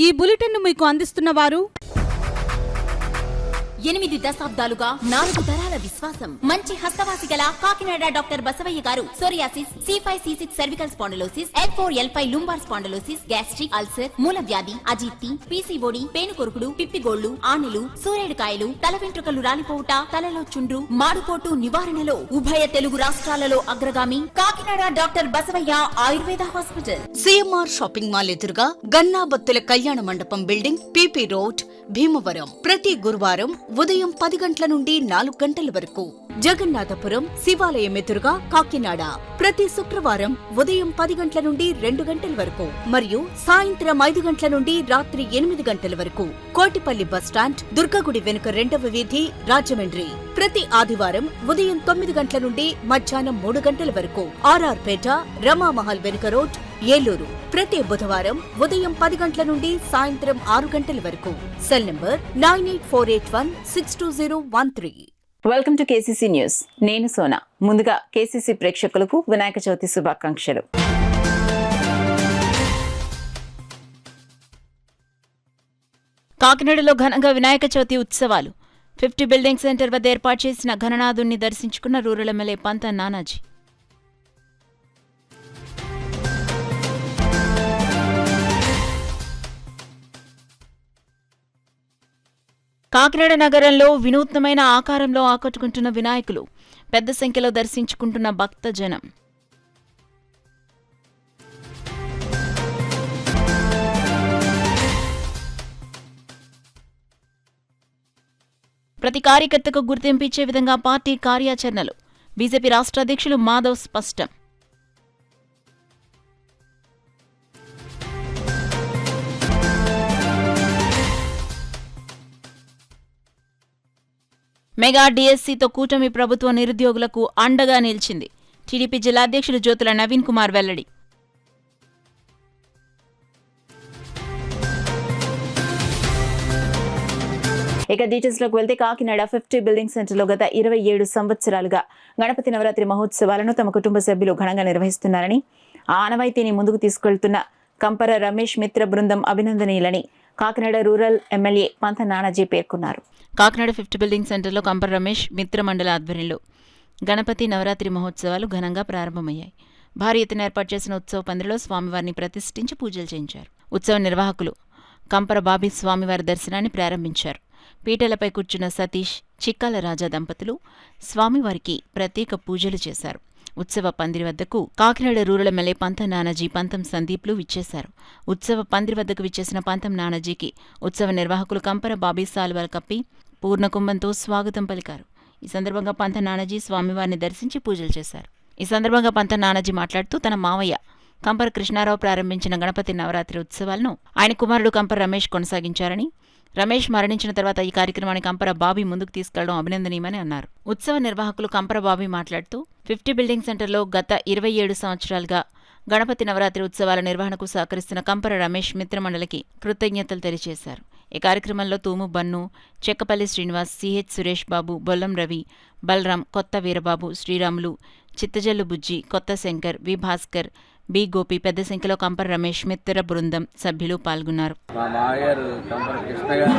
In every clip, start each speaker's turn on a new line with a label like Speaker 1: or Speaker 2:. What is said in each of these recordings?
Speaker 1: ఈ బులెటిన్ మీకు అందిస్తున్న వారు
Speaker 2: 8 దశాబ్దాలుగా 4 తరాల విశ్వాసం. మంచి హస్తవాసి గల కాకినాడ డాక్టర్ బసవయ్య గారు psoriasis, C5C6 cervical spondylosis, L4L5 lumbar spondylosis, gastric ulcer, మూల వ్యాధి, అజీర్తి, పీసీఓడి, పేనుకొరుకుడు, పిప్పిగోళ్లు, ఆనెలు, సూరేడుకాయలు, తల వెంట్రుకలు రాలిపోవుట, తలలో చుండ్రు, మాడుకోటు నివారణలో ఉభయ తెలుగు రాష్ట్రాలలో అగ్రగామి Kakinada doctor Basavaiah Ayurveda hospital.
Speaker 3: CMR shopping mall ఎదురుగా గన్నాబత్తుల కళ్యాణ మండపం బిల్డింగ్, పిపి రోడ్, భీమవరం. ప్రతి గురువారం ఉదయం 10 గంటల నుండి 4 గంటల వరకు. జగన్నాథపురం శివాలయం ఎదురుగా కాకినాడ ప్రతి శుక్రవారం ఉదయం 10 గంటల నుండి 2 గంటల వరకు మరియు సాయంత్రం 5 గంటల నుండి రాత్రి 8 గంటల వరకు. కోటిపల్లి బస్టాండ్, దుర్గగుడి వెనుక 2వ వీధి, రాజమండ్రి. ప్రతి ఆదివారం ఉదయం 9 గంటల నుండి మధ్యాహ్నం 3 గంటల వరకు. ఆర్ఆర్ పేట, రమామహల్ వెనుక రోడ్, ఏలూరు. ప్రతి బుధవారం ఉదయం 10 గంటల నుండి సాయంత్రం 6 గంటల వరకు. Cell number 9848162013.
Speaker 4: Welcome to KCC news. నేను సోనా. ముందుగా కేసీసీ ప్రేక్షకులకు వినాయక చవితి శుభాకాంక్షలు.
Speaker 5: కాకినాడలో ఘనంగా వినాయక చవితి ఉత్సవాలు. 50 బిల్డింగ్ సెంటర్ వద్ద ఏర్పాటు చేసిన ఘననాథుణ్ణి దర్శించుకున్న రూరల్ ఎమ్మెల్యే పంత నానాజీ. కాకినాడ నగరంలో వినూత్నమైన ఆకారంలో ఆకట్టుకుంటున్న వినాయకులు, పెద్ద సంఖ్యలో దర్శించుకుంటున్న భక్తజనం. ప్రతి కార్యకర్తకు గుర్తింపు ఇచ్చే విధంగా పార్టీ కార్యాచరణలు. బీజేపీ రాష్ట్ర అధ్యక్షులు మాధవ్ స్పష్టం. మెగా డిఎస్సీతో కూటమి ప్రభుత్వ నిరుద్యోగులకు అండగా నిలిచింది. టీడీపీ జిల్లా అధ్యక్షులు జ్యోతుల నవీన్ కుమార్ వెల్లడి.
Speaker 4: ఇక డీటెయిల్స్ లోకి వెళ్తే కాకినాడ 50 బిల్డింగ్ సెంటర్లో గత 27 సంవత్సరాలుగా గణపతి నవరాత్రి మహోత్సవాలను తమ కుటుంబ సభ్యులు ఘనంగా నిర్వహిస్తున్నారని, ఆ ఆనవాయితీని ముందుకు తీసుకెళ్తున్న కంపర రమేష్ మిత్ర బృందం అభినందనీయులని కాకినాడ రూరల్ ఎమ్మెల్యే పంత నానాజీ పేర్కొన్నారు.
Speaker 5: కాకినాడ 50 బిల్డింగ్ సెంటర్లో కంపర రమేష్ మిత్ర మండల ఆధ్వర్యంలో గణపతి నవరాత్రి మహోత్సవాలు ఘనంగా ప్రారంభమయ్యాయి. భారీ ఎత్తున ఏర్పాటు చేసిన ఉత్సవ పందిరిలో స్వామివారిని ప్రతిష్ఠించి పూజలు చేయించారు. ఉత్సవ నిర్వాహకులు కంపర బాబీ స్వామివారి దర్శనాన్ని ప్రారంభించారు. పీటలపై కూర్చున్న సతీష్, చిక్కాల రాజా దంపతులు స్వామివారికి ప్రత్యేక పూజలు చేశారు. ఉత్సవ పందిరి వద్దకు కాకినాడ రూరల్ ఎమ్మెల్యే పంతం నానాజీ, పంతం సందీప్లు విచ్చేశారు. ఉత్సవ పందిరి వద్దకు విచ్చేసిన పంతం నానాజీకి ఉత్సవ నిర్వాహకులు కంపర బాబీ సాల్వాలు కప్పి పూర్ణకుంభంతో స్వాగతం పలికారు. ఈ సందర్భంగా పంతం నానాజీ స్వామివారిని దర్శించి పూజలు చేశారు. ఈ సందర్భంగా పంతం నానాజీ మాట్లాడుతూ తన మావయ్య కంపర కృష్ణారావు ప్రారంభించిన గణపతి నవరాత్రి ఉత్సవాలను ఆయన కుమారుడు కంపర రమేష్ కొనసాగించారని, రమేష్ మరణించిన తర్వాత ఈ కార్యక్రమాన్ని కంపర బాబీ ముందుకు తీసుకెళ్లడం అభినందనీయమని అన్నారు. ఉత్సవ నిర్వాహకులు కంపర బాబీ మాట్లాడుతూ 50 బిల్డింగ్ సెంటర్లో గత 27 సంవత్సరాలుగా గణపతి నవరాత్రి ఉత్సవాల నిర్వహణకు సహకరిస్తున్న కంపర రమేష్ మిత్రమండలికి కృతజ్ఞతలు తెలియజేశారు. ఈ కార్యక్రమంలో తూము బన్ను, చెక్కపల్లి శ్రీనివాస్, సిహెచ్ సురేష్ బాబు, బొల్లం రవి, బలరాం, కొత్త వీరబాబు, శ్రీరాములు, చిత్తజల్లు బుజ్జి, కొత్త శంకర్, వి భాస్కర్, బి గోపి, పెద్ద సంఖ్యలో కంపర రమేష్ మిత్ర బృందం సభ్యులు పాల్గొన్నారు.
Speaker 6: మా మామగారు కంపర కృష్ణ గారు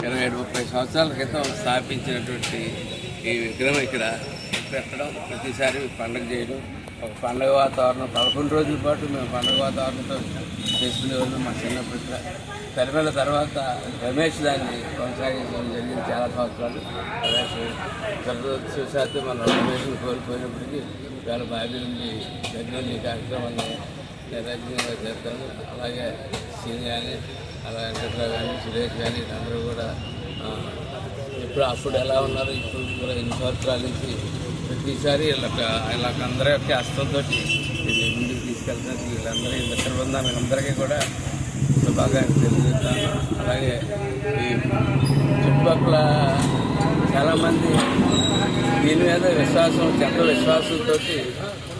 Speaker 6: 27-30 సంవత్సరాల క్రితం స్థాపించినటువంటి ఈ విగ్రహం ఇక్కడ పెట్టడం, ప్రతిసారి పండుగ చేయడం, ఒక పండుగ వాతావరణం 11 రోజుల పాటు మేము పండుగ వాతావరణంతో చేసుకునేవాళ్ళు. మా చిన్నప్పుడు తెరమేల తర్వాత రమేష్ దాన్ని కొనసాగించడం జరిగింది చాలా సంవత్సరాలు. రమేష్ దురదృష్టవశాత్తు మనం రమేష్ని కోల్పోయినప్పటికీ వేళ బాబీ నుండి దగ్గర ఈ కార్యక్రమాన్ని నిర్వహించగా చేస్తాను. అలాగే సీన్ కానీ, అలాగే వెంకట్రావు కానీ, సురేష్ కానీ అందరూ కూడా ఇప్పుడు అప్పుడు ఎలా ఉన్నారో ఇప్పుడు కూడా ఎన్ని సంవత్సరాల నుంచి ప్రతిసారి వీళ్ళకందరి యొక్క హస్తంతో దీన్ని ముందుకు తీసుకెళ్తాను. వీళ్ళందరూ ఈ మిత్ర బృందానికి అందరికీ కూడా శుభాకాంక్షలు తెలియజేస్తాను. అలాగే ఈ చుట్టుపక్కల చాలామంది దీని మీద విశ్వాసం, చెడ్డ విశ్వాసంతో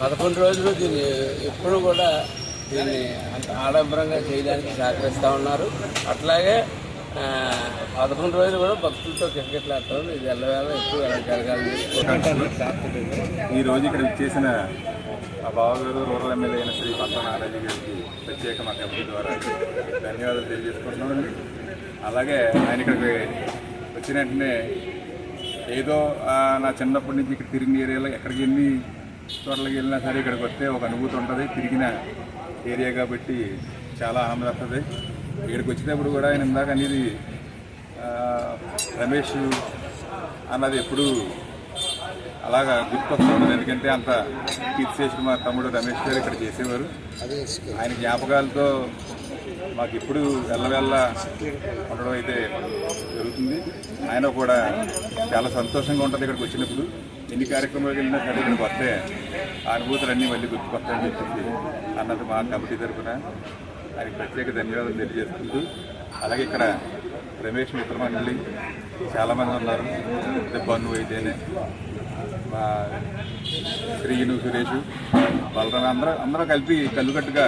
Speaker 6: 11 రోజులు దీన్ని ఎప్పుడు కూడా దీన్ని అంత ఆడంబరంగా చేయడానికి సహకరిస్తూ ఉన్నారు. అట్లాగే 11 రోజులు కూడా భక్తులతో కిటకిటలాడతారు. ఇది ఎల్లవేళ ఎక్కువ జరగాలి.
Speaker 7: ఈ రోజు ఇక్కడ ఇచ్చేసిన మా బావగారు రూరల్ ఎమ్మెల్యే అయిన శ్రీ పంత నారాయణ గారికి ప్రత్యేక మా కమిటీ ద్వారా ధన్యవాదాలు తెలియజేసుకుంటున్నామండి. అలాగే ఆయన ఇక్కడికి వచ్చిన వెంటనే ఏదో నా చిన్నప్పటి నుంచి ఇక్కడ తిరిగిన ఏరియాలో ఎక్కడికి ఎన్ని చోట్లకి వెళ్ళినా సరే ఇక్కడికి వస్తే ఒక అనుభూతి ఉంటుంది. తిరిగిన ఏరియా కాబట్టి చాలా ఆనందం వస్తుంది. ఇక్కడికి వచ్చినప్పుడు కూడా ఆయన ఇందాక అనేది రమేష్ అన్నది ఎప్పుడు అలాగా గుర్తొస్తుంది. ఎందుకంటే అంత కీర్తిశేషుడు మా తమ్ముడు రమేష్ గారు ఇక్కడ చేసేవారు. ఆయన జ్ఞాపకాలతో మాకు ఎప్పుడు వెళ్ళవెళ్ళ ఉండడం అయితే జరుగుతుంది. ఆయన కూడా చాలా సంతోషంగా ఉంటుంది ఇక్కడికి వచ్చినప్పుడు. ఎన్ని కార్యక్రమాలకు వెళ్ళినా సరే ఇక్కడికి వస్తే ఆ అనుభూతులన్నీ మళ్ళీ గుర్తుకొస్తాయని చెప్పేసి అన్నది మా కమిటీ తరఫున ఆయనకి ప్రత్యేక ధన్యవాదాలు తెలియజేసుకుంటూ, అలాగే ఇక్కడ రమేష్ మిత్రమండలి చాలామంది ఉన్నారు. బన్ను అయితేనే మా శ్రీను, సురేష్, బలరాం అందరూ కలిపి కల్లుకట్టుగా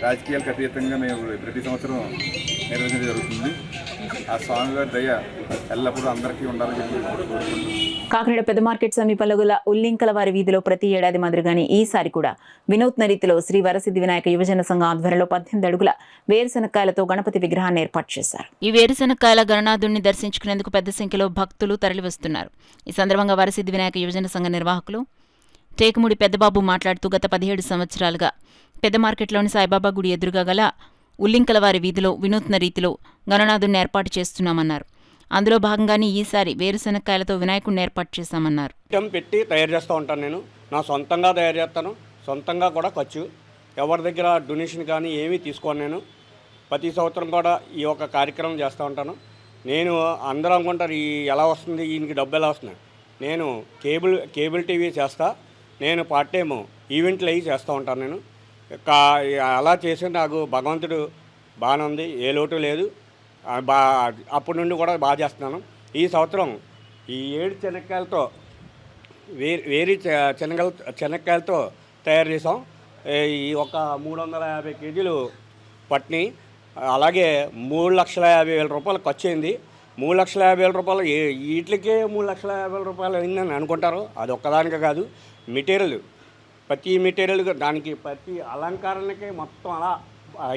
Speaker 7: రాజకీయాలకు అతీతంగా మేము ప్రతి సంవత్సరం నిర్వహించడం జరుగుతుంది. ఆ స్వామివారి దయ ఎల్లప్పుడూ అందరికీ ఉండాలని చెప్పి కోరుకుంటున్నాం.
Speaker 4: కాకినాడ పెద్ద మార్కెట్ సమీపంలో గల ఉల్లింకల వారి వీధిలో ప్రతి ఏడాది మాదిరిగానే ఈసారి కూడా వినూత్న రీతిలో శ్రీ వరసిద్ధి వినాయక యువజన సంఘం ఆధ్వర్యంలో 18 అడుగుల వేరుశనక్కాయలతో గణపతి విగ్రహాన్ని ఏర్పాటు చేశారు.
Speaker 5: ఈ వేరుశనక్కాయల గణనాథుణ్ణి దర్శించుకునేందుకు పెద్ద సంఖ్యలో భక్తులు తరలివస్తున్నారు. ఈ సందర్భంగా వరసిద్ధి వినాయక యువజన సంఘ నిర్వాహకులు టేకుముడి పెద్దబాబు మాట్లాడుతూ గత 17 సంవత్సరాలుగా పెద్ద మార్కెట్లోని సాయిబాబా గుడి ఎదురుగా గల ఉల్లింకల వారి వీధిలో వినూత్న రీతిలో గణనాథుణ్ణి ఏర్పాటు చేస్తున్నామన్నారు. అందులో భాగంగానే ఈసారి వేరుశనక్కాయలతో వినాయకుడిని ఏర్పాటు చేశామన్నారు.
Speaker 8: పెట్టి తయారు చేస్తూ ఉంటాను. నేను నా సొంతంగా తయారు చేస్తాను. సొంతంగా కూడా ఖర్చు, ఎవరి దగ్గర డొనేషన్ కానీ ఏమీ తీసుకోను. నేను ప్రతి సంవత్సరం కూడా ఈ ఒక కార్యక్రమం చేస్తూ ఉంటాను. నేను అందరూ అనుకుంటారు ఈ ఎలా వస్తుంది, ఈయనకి డబ్బు ఎలా వస్తుంది. నేను కేబుల్ టీవీ చేస్తా. నేను పార్ట్ టైం ఈవెంట్లు అవి చేస్తూ ఉంటాను. నేను అలా చేసి నాకు భగవంతుడు బాగానే ఉంది, ఏ లోటు లేదు. అప్పటి నుండి కూడా బాగా చేస్తున్నాను. ఈ సంవత్సరం ఈ 7 శనక్కాయలతో శనక్కాయలతో తయారు చేసాం. ఈ ఒక 350 కేజీలు పట్ని, అలాగే 3,50,000 రూపాయలు ఖర్చు అయింది. 3,50,000 రూపాయలు వీటికే 3,50,000 రూపాయలు అయిందని అనుకుంటారు. అది ఒక్కదానికే కాదు, మెటీరియల్ ప్రతి మెటీరియల్ దానికి ప్రతి అలంకరణకి మొత్తం అలా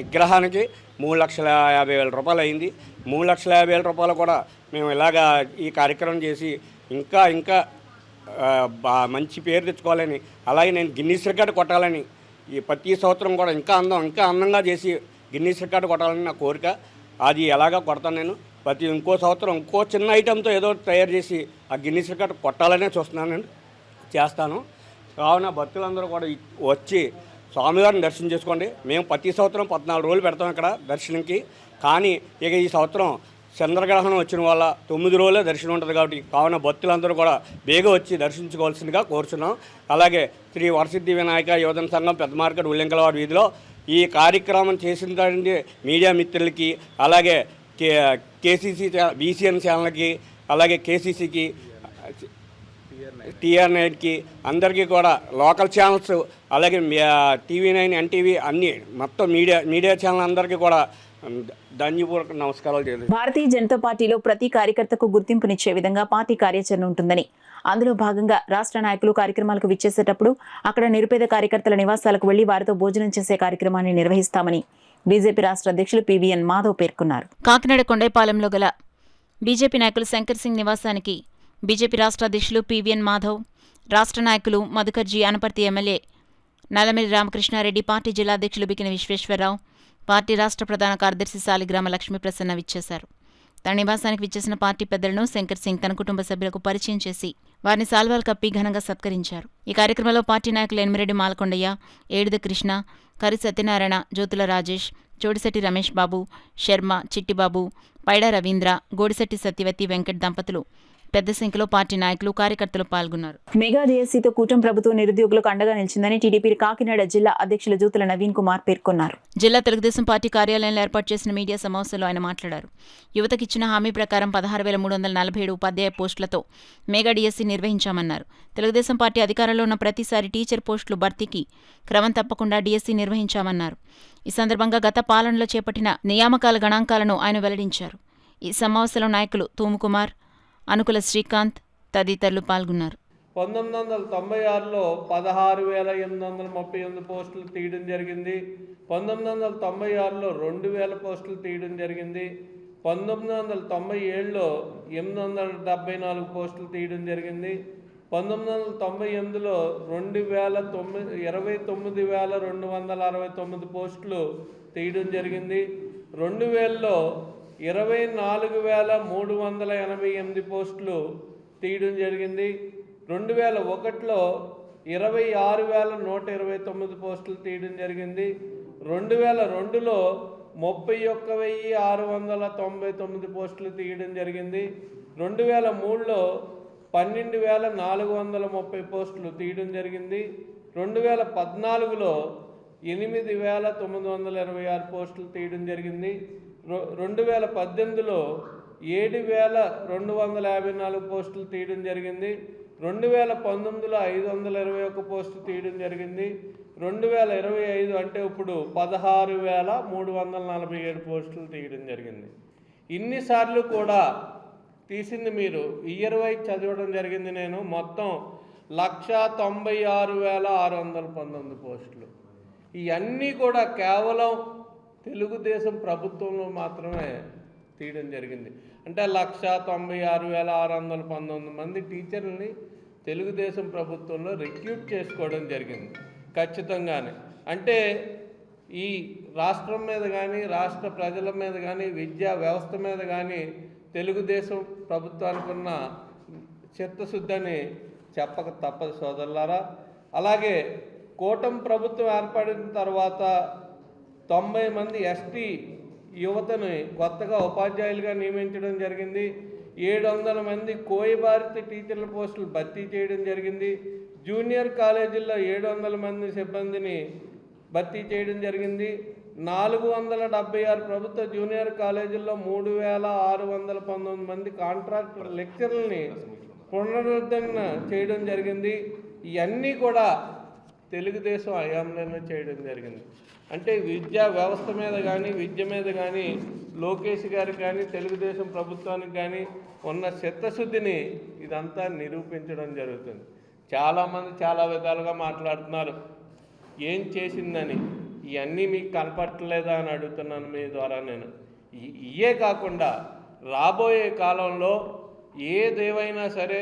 Speaker 8: విగ్రహానికి 3,50,000 రూపాయలు అయింది. 3,50,000 రూపాయలు కూడా మేము ఇలాగా ఈ కార్యక్రమం చేసి ఇంకా మంచి పేరు తెచ్చుకోవాలని, అలాగే నేను గిన్నీస్ రికార్డు కొట్టాలని, ఈ ప్రతి సంవత్సరం కూడా ఇంకా అందంగా చేసి గిన్నీస్ రికార్డు కొట్టాలని నా కోరిక. అది ఎలాగా కొడతాను నేను. ఇంకో సంవత్సరం ఇంకో చిన్న ఐటెంతో ఏదో తయారు చేసి ఆ గిన్నీస్ రికార్డు కొట్టాలనే చూస్తున్నాను, నేను చేస్తాను. కావున భక్తులందరూ కూడా వచ్చి స్వామివారిని దర్శనం చేసుకోండి. మేము ప్రతి సంవత్సరం 14 రోజులు పెడతాం ఇక్కడ దర్శనంకి. కానీ ఇక ఈ సంవత్సరం చంద్రగ్రహణం వచ్చిన వల్ల 9 రోజులే దర్శనం ఉంటుంది కాబట్టి కావున భక్తులందరూ కూడా బేగ వచ్చి దర్శించుకోవాల్సిందిగా కోరుచున్నాం. అలాగే శ్రీ వరసిద్ధి వినాయక యువజన సంఘం పెద్ద మార్కెట్ ఉల్లింకలవారి వీధిలో ఈ కార్యక్రమం చేసిన మీడియా మిత్రులకి, అలాగే కేసీసీ బీసీఎన్ ఛానల్కి, అలాగే కేసీసీకి, TR9కి అందరికీ కూడా, లోకల్ ఛానల్స్, అలాగే TV9, NTV అన్ని మొత్తం మీడియా ఛానల్ అందరికీ కూడా ధన్యపూర్వక నమస్కారాలు చేయాలి.
Speaker 4: భారతీయ జనతా పార్టీలో ప్రతి కార్యకర్తకు గుర్తింపునిచ్చే విధంగా పార్టీ కార్యాచరణ ఉంటుందని, అందులో భాగంగా రాష్ట్ర నాయకులు కార్యక్రమాలకు విచ్చేసేటప్పుడు అక్కడ నిరుపేద కార్యకర్తల నివాసాలకు వెళ్లి వారితో భోజనం చేసే కార్యక్రమాన్ని నిర్వహిస్తామని బీజేపీ రాష్ట్ర అధ్యక్షులు PVN మాధవ్ పేర్కొన్నారు.
Speaker 5: కాకినాడ కొండైపాలెంలో గల బీజేపీ నాయకులు శంకర్ సింగ్ నివాసానికి బీజేపీ రాష్ట్ర అధ్యక్షులు PVN మాధవ్, రాష్ట్ర నాయకులు మధుకర్జీ, అనపర్తి ఎమ్మెల్యే నల్లమిల్లి రామకృష్ణారెడ్డి, పార్టీ జిల్లా అధ్యక్షులు బికిని విశ్వేశ్వరరావు, పార్టీ రాష్ట్ర ప్రధాన కార్యదర్శి సాలిగ్రామ లక్ష్మీప్రసన్న విచ్చేశారు. తన నివాసానికి విచ్చేసిన పార్టీ పెద్దలను శంకర్ సింగ్ తన కుటుంబ సభ్యులకు పరిచయం చేసి వారిని సాల్వాలు కప్పి ఘనంగా సత్కరించారు. ఈ కార్యక్రమంలో పార్టీ నాయకులు ఎనిమిరెడ్డి మాలకొండయ్య, ఏడుద కృష్ణ, కరి సత్యనారాయణ, జ్యోతుల రాజేష్, చోడిశెట్టి రమేష్ బాబు, శర్మ, చిట్టిబాబు, పైడా రవీంద్ర, గోడిశెట్టి సత్యవతి వెంకట్ దంపతులు పెద్ద సంఖ్యలో పార్టీ నాయకులు, కార్యకర్తలు పాల్గొన్నారు.
Speaker 4: మెగా డిఎస్సీతో కూటమి ప్రభుత్వం నిరుద్యోగులకు అండగా నిలిచిందని టీడీపీ కాకినాడ జిల్లా అధ్యక్షులు జ్యోతుల నవీన్ కుమార్ పేర్కొన్నారు.
Speaker 5: జిల్లా తెలుగుదేశం పార్టీ కార్యాలయంలో ఏర్పాటు చేసిన మీడియా సమావేశంలో ఆయన మాట్లాడారు. యువతకిచ్చిన హామీ ప్రకారం 16,347 ఉపాధ్యాయ పోస్టులతో మెగా డిఎస్సీ నిర్వహించామన్నారు. తెలుగుదేశం పార్టీ అధికారంలో ఉన్న ప్రతిసారి టీచర్ పోస్టులు భర్తీకి క్రమం తప్పకుండా డిఎస్సీ నిర్వహించామన్నారు. ఈ సందర్భంగా గత పాలనలో చేపట్టిన నియామకాల గణాంకాలను ఆయన వెల్లడించారు. ఈ సమావేశంలో నాయకులు తూముకుమార్, అనుకుల శ్రీకాంత్ తదితరులు పాల్గొన్నారు.
Speaker 9: 1996లో 16,838 పోస్టులు తీయడం జరిగింది. 1996లో 2,000 పోస్టులు తీయడం జరిగింది. 1997లో 874 పోస్టులు తీయడం జరిగింది. 1998లో 29,269 పోస్టులు తీయడం జరిగింది. 2000లో 24,388 పోస్టులు తీయడం జరిగింది. 2001లో 26,129 పోస్టులు తీయడం జరిగింది. 2002లో 31,699 పోస్టులు తీయడం జరిగింది. 2003లో 12,430 పోస్టులు తీయడం జరిగింది. 2014లో 8,926 పోస్టులు తీయడం జరిగింది. 2018లో 7,254 పోస్టులు తీయడం జరిగింది. 2019లో 521 పోస్టులు తీయడం జరిగింది. 2025 అంటే ఇప్పుడు 16,347 పోస్టులు తీయడం జరిగింది. ఇన్నిసార్లు కూడా తీసింది మీరు ఇయర్ వైజ్ చదవడం జరిగింది. నేను మొత్తం 196,619 పోస్టులు. ఇవన్నీ కూడా కేవలం తెలుగుదేశం ప్రభుత్వంలో మాత్రమే తీయడం జరిగింది. అంటే 196,619 మంది టీచర్లని తెలుగుదేశం ప్రభుత్వంలో రిక్రూట్ చేసుకోవడం జరిగింది ఖచ్చితంగానే. అంటే ఈ రాష్ట్రం మీద కానీ, రాష్ట్ర ప్రజల మీద కానీ, విద్యా వ్యవస్థ మీద కానీ తెలుగుదేశం ప్రభుత్వానికి ఉన్న చిత్తశుద్ధని చెప్పక తప్పదు సోదరులారా. అలాగే కూటమి ప్రభుత్వం ఏర్పడిన తర్వాత 90 మంది ఎస్టీ యువతని కొత్తగా ఉపాధ్యాయులుగా నియమించడం జరిగింది. 700 మంది కోయభారతి టీచర్ల పోస్టులు భర్తీ చేయడం జరిగింది. జూనియర్ కాలేజీల్లో 700 మంది సిబ్బందిని భర్తీ చేయడం జరిగింది. 476 ప్రభుత్వ జూనియర్ కాలేజీల్లో 3,619 మంది కాంట్రాక్ట్ లెక్చరర్లని పునరుద్ధరణ చేయడం జరిగింది. ఇవన్నీ కూడా తెలుగుదేశం హయాంలోనే చేయడం జరిగింది. అంటే విద్యా వ్యవస్థ మీద కానీ, విద్య మీద కానీ లోకేష్ గారికి కానీ, తెలుగుదేశం ప్రభుత్వానికి కానీ ఉన్న చిత్తశుద్ధిని ఇదంతా నిరూపించడం జరుగుతుంది. చాలామంది చాలా విధాలుగా మాట్లాడుతున్నారు ఏం చేసిందని. ఇవన్నీ మీకు కనపట్టలేదా అని అడుగుతున్నాను మీ ద్వారా. నేను ఇవే కాకుండా రాబోయే కాలంలో ఏదేవైనా సరే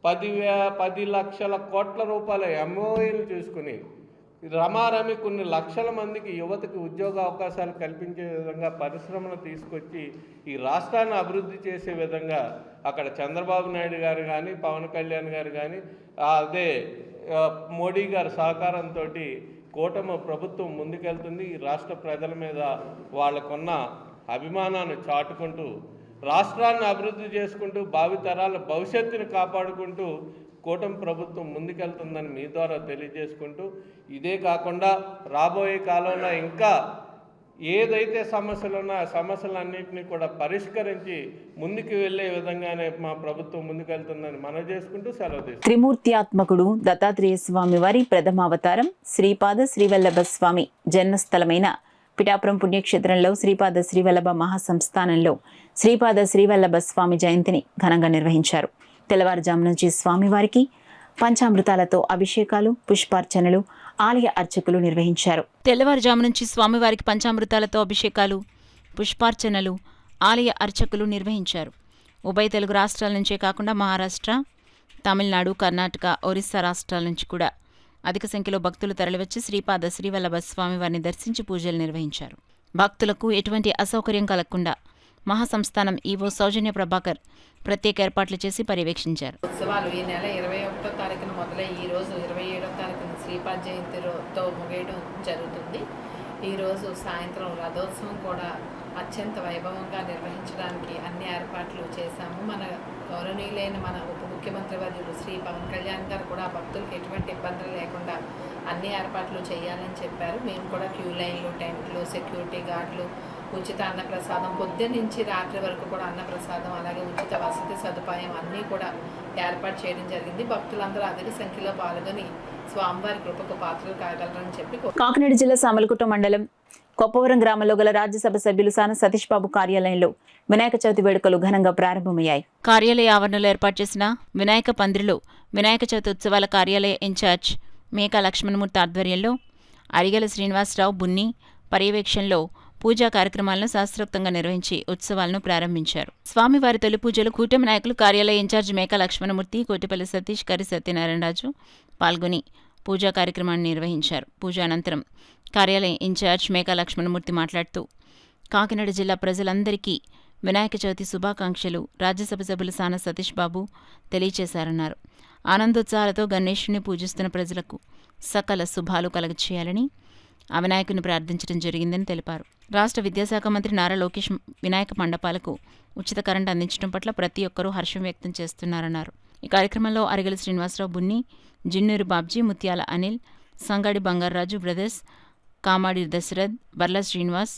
Speaker 9: 10 లక్షల కోట్ల రూపాయల ఎంఓఏలు చూసుకుని రమారమి కొన్ని లక్షల మందికి యువతకి ఉద్యోగ అవకాశాలు కల్పించే విధంగా పరిశ్రమను తీసుకొచ్చి ఈ రాష్ట్రాన్ని అభివృద్ధి చేసే విధంగా అక్కడ చంద్రబాబు నాయుడు గారు కానీ, పవన్ కళ్యాణ్ గారు కానీ, అదే మోడీ గారి సహకారంతో కూటమి ప్రభుత్వం ముందుకెళ్తుంది. ఈ రాష్ట్ర ప్రజల మీద వాళ్ళకున్న అభిమానాన్ని చాటుకుంటూ, రాష్ట్రాన్ని అభివృద్ధి చేసుకుంటూ, భావితరాల భవిష్యత్తుని కాపాడుకుంటూ కూటమి ప్రభుత్వం ముందుకెళ్తుందని మీ ద్వారా తెలియజేసుకుంటూ, ఇదే కాకుండా రాబోయే కాలంలో ఇంకా ఏదైతే సమస్యలు ఉన్నాయో ఆ సమస్యలన్నింటినీ కూడా పరిష్కరించి ముందుకు వెళ్ళే విధంగానే మా ప్రభుత్వం ముందుకెళ్తుందని మనవి చేసుకుంటూ సెలవు తీసుకుంటాం.
Speaker 4: త్రిమూర్త్యాత్మకుడు దత్తాత్రేయ స్వామి వారి ప్రథమావతారం శ్రీపాద శ్రీవల్లభ స్వామి జన్మస్థలమైన పిఠాపురం పుణ్యక్షేత్రంలో శ్రీపాద శ్రీవల్లభ మహాసంస్థానంలో శ్రీపాద శ్రీవల్లభ స్వామి జయంతిని ఘనంగా నిర్వహించారు. తెల్లవారుజాము నుంచి స్వామివారికి పంచామృతాలతో అభిషేకాలు, పుష్పార్చనలు ఆలయ అర్చకులు నిర్వహించారు.
Speaker 5: తెల్లవారుజాము నుంచి స్వామివారికి పంచామృతాలతో అభిషేకాలు, పుష్పార్చనలు ఆలయ అర్చకులు నిర్వహించారు. ఉభయ తెలుగు రాష్ట్రాల నుంచే కాకుండా మహారాష్ట్ర, తమిళనాడు, కర్ణాటక, ఒరిస్సా రాష్ట్రాల నుంచి కూడా అధిక సంఖ్యలో భక్తులు తరలివచ్చి శ్రీపాద శ్రీవల్లభ స్వామివారిని దర్శించి పూజలు నిర్వహించారు. భక్తులకు ఎటువంటి అసౌకర్యం కలగకుండా మహాసంస్థానం ఈవో సౌజన్య ప్రభాకర్ ప్రత్యేక ఏర్పాట్లు చేసి పర్యవేక్షించారు.
Speaker 10: ఉత్సవాలు ఈ నెల 21వ తారీఖున మొదలై ఈరోజు 27వ తారీఖున శ్రీపాద జయంతితో ముగియడం జరుగుతుంది. ఈరోజు సాయంత్రం రథోత్సవం కూడా అత్యంత వైభవంగా నిర్వహించడానికి అన్ని ఏర్పాట్లు చేశాము. మన గౌరవనీయులైన మన ఉప ముఖ్యమంత్రి వర్యులు శ్రీ పవన్ కళ్యాణ్ గారు కూడా భక్తులకు ఎటువంటి ఇబ్బందులు లేకుండా అన్ని ఏర్పాట్లు చేయాలని చెప్పారు. మేము కూడా క్యూ లైన్లు, టెంట్లు, సెక్యూరిటీ గార్డులు, ఉచిత అన్నప్రసాదం, పొద్దున్న నుంచి రాత్రి వరకు కూడా అన్నప్రసాదం, అలాగే ఉచిత వసతి సదుపాయం అన్నీ కూడా ఏర్పాటు చేయడం జరిగింది. భక్తులందరూ అధిక సంఖ్యలో పాల్గొని స్వామివారి కృపకు పాత్రలు కాగలరని చెప్పి
Speaker 4: కాకినాడ జిల్లా సామలకోట మండలం కొప్పవరం గ్రామంలో గల రాజ్యసభ సభ్యులు సాన సతీష్ బాబు కార్యాలయంలో వినాయక చవితి వేడుకలు ఘనంగా ప్రారంభమయ్యాయి.
Speaker 5: కార్యాలయ ఆవరణలో ఏర్పాటు చేసిన వినాయక పందిరిలో వినాయక చవితి ఉత్సవాల కార్యాలయ ఇన్ఛార్జ్ మేకా లక్ష్మణమూర్తి ఆధ్వర్యంలో అరిగెల శ్రీనివాసరావు బున్ని పర్యవేక్షణలో పూజా కార్యక్రమాలను శాస్త్రోక్తంగా నిర్వహించి ఉత్సవాలను ప్రారంభించారు. స్వామివారి తొలి పూజలు కూటమి నాయకులు కార్యాలయ ఇన్ఛార్జ్ మేకా లక్ష్మణమూర్తి, కోటిపల్లి సతీష్, కరి సత్యనారాయణరాజు పాల్గొని పూజా కార్యక్రమాన్ని నిర్వహించారు. పూజ అనంతరం కార్యాలయ ఇన్ఛార్జ్ మేకా లక్ష్మణమూర్తి మాట్లాడుతూ కాకినాడ జిల్లా ప్రజలందరికీ వినాయక చవితి శుభాకాంక్షలు రాజ్యసభ సభ్యులు సాన సతీష్ బాబు తెలియచేశారన్నారు. ఆనందోత్సాహాలతో గణేశుని పూజిస్తున్న ప్రజలకు సకల శుభాలు కలగచేయాలని ఆ వినాయకుని ప్రార్థించడం జరిగిందని తెలిపారు. రాష్ట్ర విద్యాశాఖ మంత్రి నారా లోకేష్ వినాయక మండపాలకు ఉచిత కరెంటు అందించడం పట్ల ప్రతి ఒక్కరూ హర్షం వ్యక్తం చేస్తున్నారన్నారు. ఈ కార్యక్రమంలో అరిగెల శ్రీనివాసరావు బున్ని, జిన్నూరు బాబ్జీ, ముత్యాల అనిల్, సంగాడి బంగారాజు బ్రదర్స్, కామాడి దశరథ్, బర్ల శ్రీనివాస్,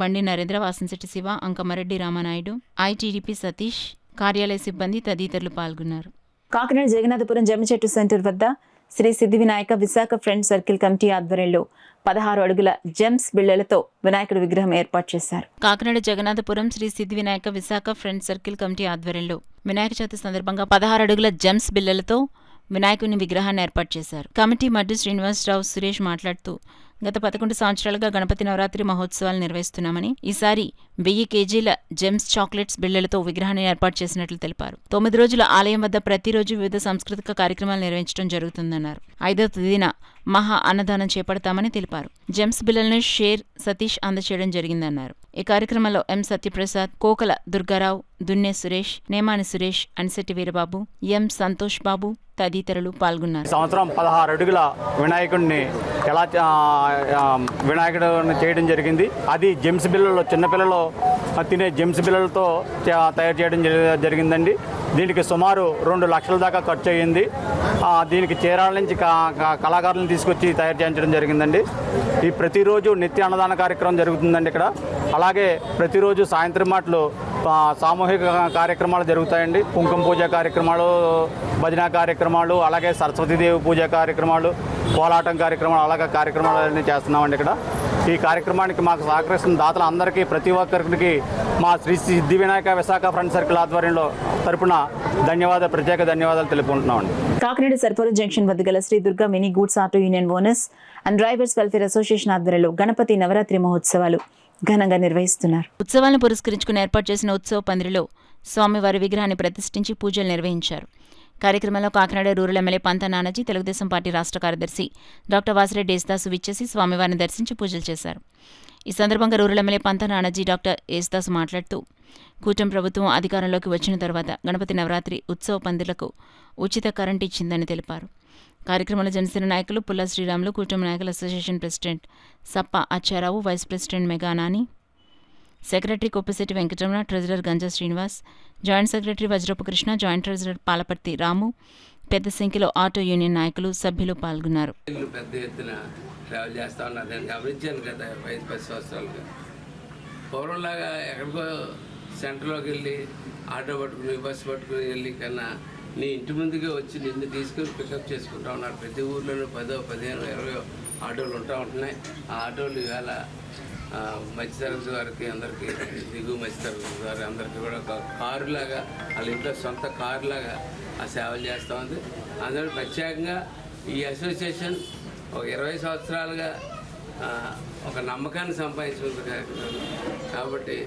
Speaker 5: బండి నరేంద్ర, వాసంశెట్టి శివ, అంకమరెడ్డి రామనాయుడు, ఐటీడీపీ సతీష్, కార్యాలయ సిబ్బంది తదితరులు పాల్గొన్నారు.
Speaker 4: కాకినాడ జగన్నాథపురం జమ్మిచెట్టు సెంటర్ వద్ద శ్రీ సిద్ధి Vinayaka Visakha friend circle committee ఆధ్వర్యంలో 16 అడుగుల జెమ్స్ బిళ్లలతో వినాయకుడి విగ్రహం ఏర్పాటు చేశారు.
Speaker 5: కాకినాడ జగన్నాథపురం శ్రీ సిద్ధి Vinayaka Visakha friend circle committee ఆధ్వర్యంలో వినాయక చవితి సందర్భంగా 16 అడుగుల జెమ్స్ బిళ్లలతో వినాయకుని విగ్రహాన్ని ఏర్పాటు చేశారు. కమిటీ మడ్డు శ్రీనివాసరావు సురేష్ మాట్లాడుతూ గత 11 సంవత్సరాలుగా గణపతి నవరాత్రి మహోత్సవాలు నిర్వహిస్తున్నామని ఈసారి 1000 కేజీల జెమ్స్ చాక్లెట్స్ బిళ్లలతో విగ్రహాన్ని ఏర్పాటు చేసినట్లు తెలిపారు. 9 రోజుల ఆలయం వద్ద ప్రతిరోజు వివిధ సాంస్కృతిక కార్యక్రమాలు నిర్వహించడం జరుగుతుందన్నారు. 5వ తేదీన మహా అన్నదానం చేపడతామని తెలిపారు. జెమ్స్ బిళ్లలను షేర్ సతీష్ అందచేయడం జరిగిందన్నారు. ఈ కార్యక్రమంలో ఎం సత్యప్రసాద్, కోకల దుర్గారావు, దున్నే సురేష్, నేమాని సురేష్, అనిశెట్టి వీరబాబు, ఎం సంతోష్ బాబు తదితరులు పాల్గొన్నారు.
Speaker 8: సంవత్సరం 16 అడుగుల వినాయకుడిని వినాయకుడిని చేయడం జరిగింది. అది జెమ్స్ బిళ్ళలో చిన్నపిల్లలు తినే జెమ్స్ బిళ్ళలతో తయారు చేయడం జరిగిందండి. దీనికి సుమారు 2 లక్షల దాకా ఖర్చు అయ్యింది. దీనికి చీరాల నుంచి కళాకారులను తీసుకొచ్చి తయారు చేయించడం జరిగిందండి. ఈ ప్రతిరోజు నిత్య అన్నదాన కార్యక్రమం జరుగుతుందండి ఇక్కడ. అలాగే ప్రతిరోజు సాయంత్రం మాటలు సామూహిక కార్యక్రమాలు జరుగుతాయండి. కుంకుమ పూజ కార్యక్రమాలు, భజన కార్యక్రమాలు, అలాగే సరస్వతీదేవి పూజ కార్యక్రమాలు, కోలాటం కార్యక్రమాలు, అలాగే కార్యక్రమాలన్నీ చేస్తున్నామండి ఇక్కడ. ఈ కార్యక్రమానికి మాకు సహకరిస్తున్న దాతలందరికీ ప్రతి ఒక్కరికి మా శ్రీ సిద్ధి వినాయక విశాఖ ఫ్రెండ్ సర్కిల్ ఆధ్వర్యంలో తరపున ప్రత్యేక ధన్యవాదాలు తెలుపుకుంటున్నామండి.
Speaker 4: కాకినాడ సర్పూర్ జంక్షన్ వద్ద గల Shri Durga mini goods auto union owners and drivers welfare association ఆధ్వర్యంలో గణపతి నవరాత్రి మహోత్సవాలు ఘనంగా నిర్వహిస్తున్నారు.
Speaker 5: ఉత్సవాలను పురస్కరించుకుని ఏర్పాటు చేసిన ఉత్సవ పందిరిలో స్వామివారి విగ్రహాన్ని ప్రతిష్ఠించి పూజలు నిర్వహించారు. కార్యక్రమంలో కాకినాడ రూరల్ ఎమ్మెల్యే పంత నానాజీ, తెలుగుదేశం పార్టీ రాష్ట్ర కార్యదర్శి డాక్టర్ వాసిరెడ్డి యేసుదాసు విచ్చేసి స్వామివారిని దర్శించి పూజలు చేశారు. ఈ సందర్భంగా రూరల్ ఎమ్మెల్యే పంత నానాజీ డాక్టర్ యేసుదాసు మాట్లాడుతూ కూటమి ప్రభుత్వం అధికారంలోకి వచ్చిన తర్వాత గణపతి నవరాత్రి ఉత్సవ పందిర్లకు ఉచిత కరెంటు ఇచ్చిందని తెలిపారు. కార్యక్రమంలో జనసేన నాయకులు పుల్ల శ్రీరాములు, కూటమి నాయకుల association president Sappa Accharao, vice president Meganani, secretary Koppisetti Venkataramana, treasurer Ganja Srinivas, joint secretary Vajrapu Krishna, joint treasurer Palaparthi Ramu, పెద్ద సంఖ్యలో ఆటో యూనియన్ నాయకులు, సభ్యులు పాల్గొన్నారు.
Speaker 6: పెద్ద ఎత్తున ట్రావెల్ చేస్తూ ఉన్నారు. నేను గమనించాను కదా 5-10 సంవత్సరాలుగా. పూర్వంలాగా ఎక్కడికో సెంటర్లోకి వెళ్ళి ఆటో పట్టుకుని బస్సు పట్టుకుని వెళ్ళి కన్నా నీ ఇంటి ముందుకే వచ్చి నిన్ను తీసుకుని పికప్ చేసుకుంటా ఉన్నారు. ప్రతి ఊర్లోనూ 10, 15, 20 ఆటోలు ఉంటూ ఉంటున్నాయి. ఆ ఆటోలు ఇవాళ మధ్యతరగతి వారికి అందరికీ, దిగువ మధ్యతరగతి వారి అందరికీ కూడా ఒక కారులాగా, వాళ్ళ ఇంట్లో సొంత కారులాగా ఆ సేవలు చేస్తూ ఉంది. అందరూ ప్రత్యేకంగా ఈ అసోసియేషన్ ఒక 20 సంవత్సరాలుగా ఒక నమ్మకాన్ని సంపాదించుకుంది కాబట్టి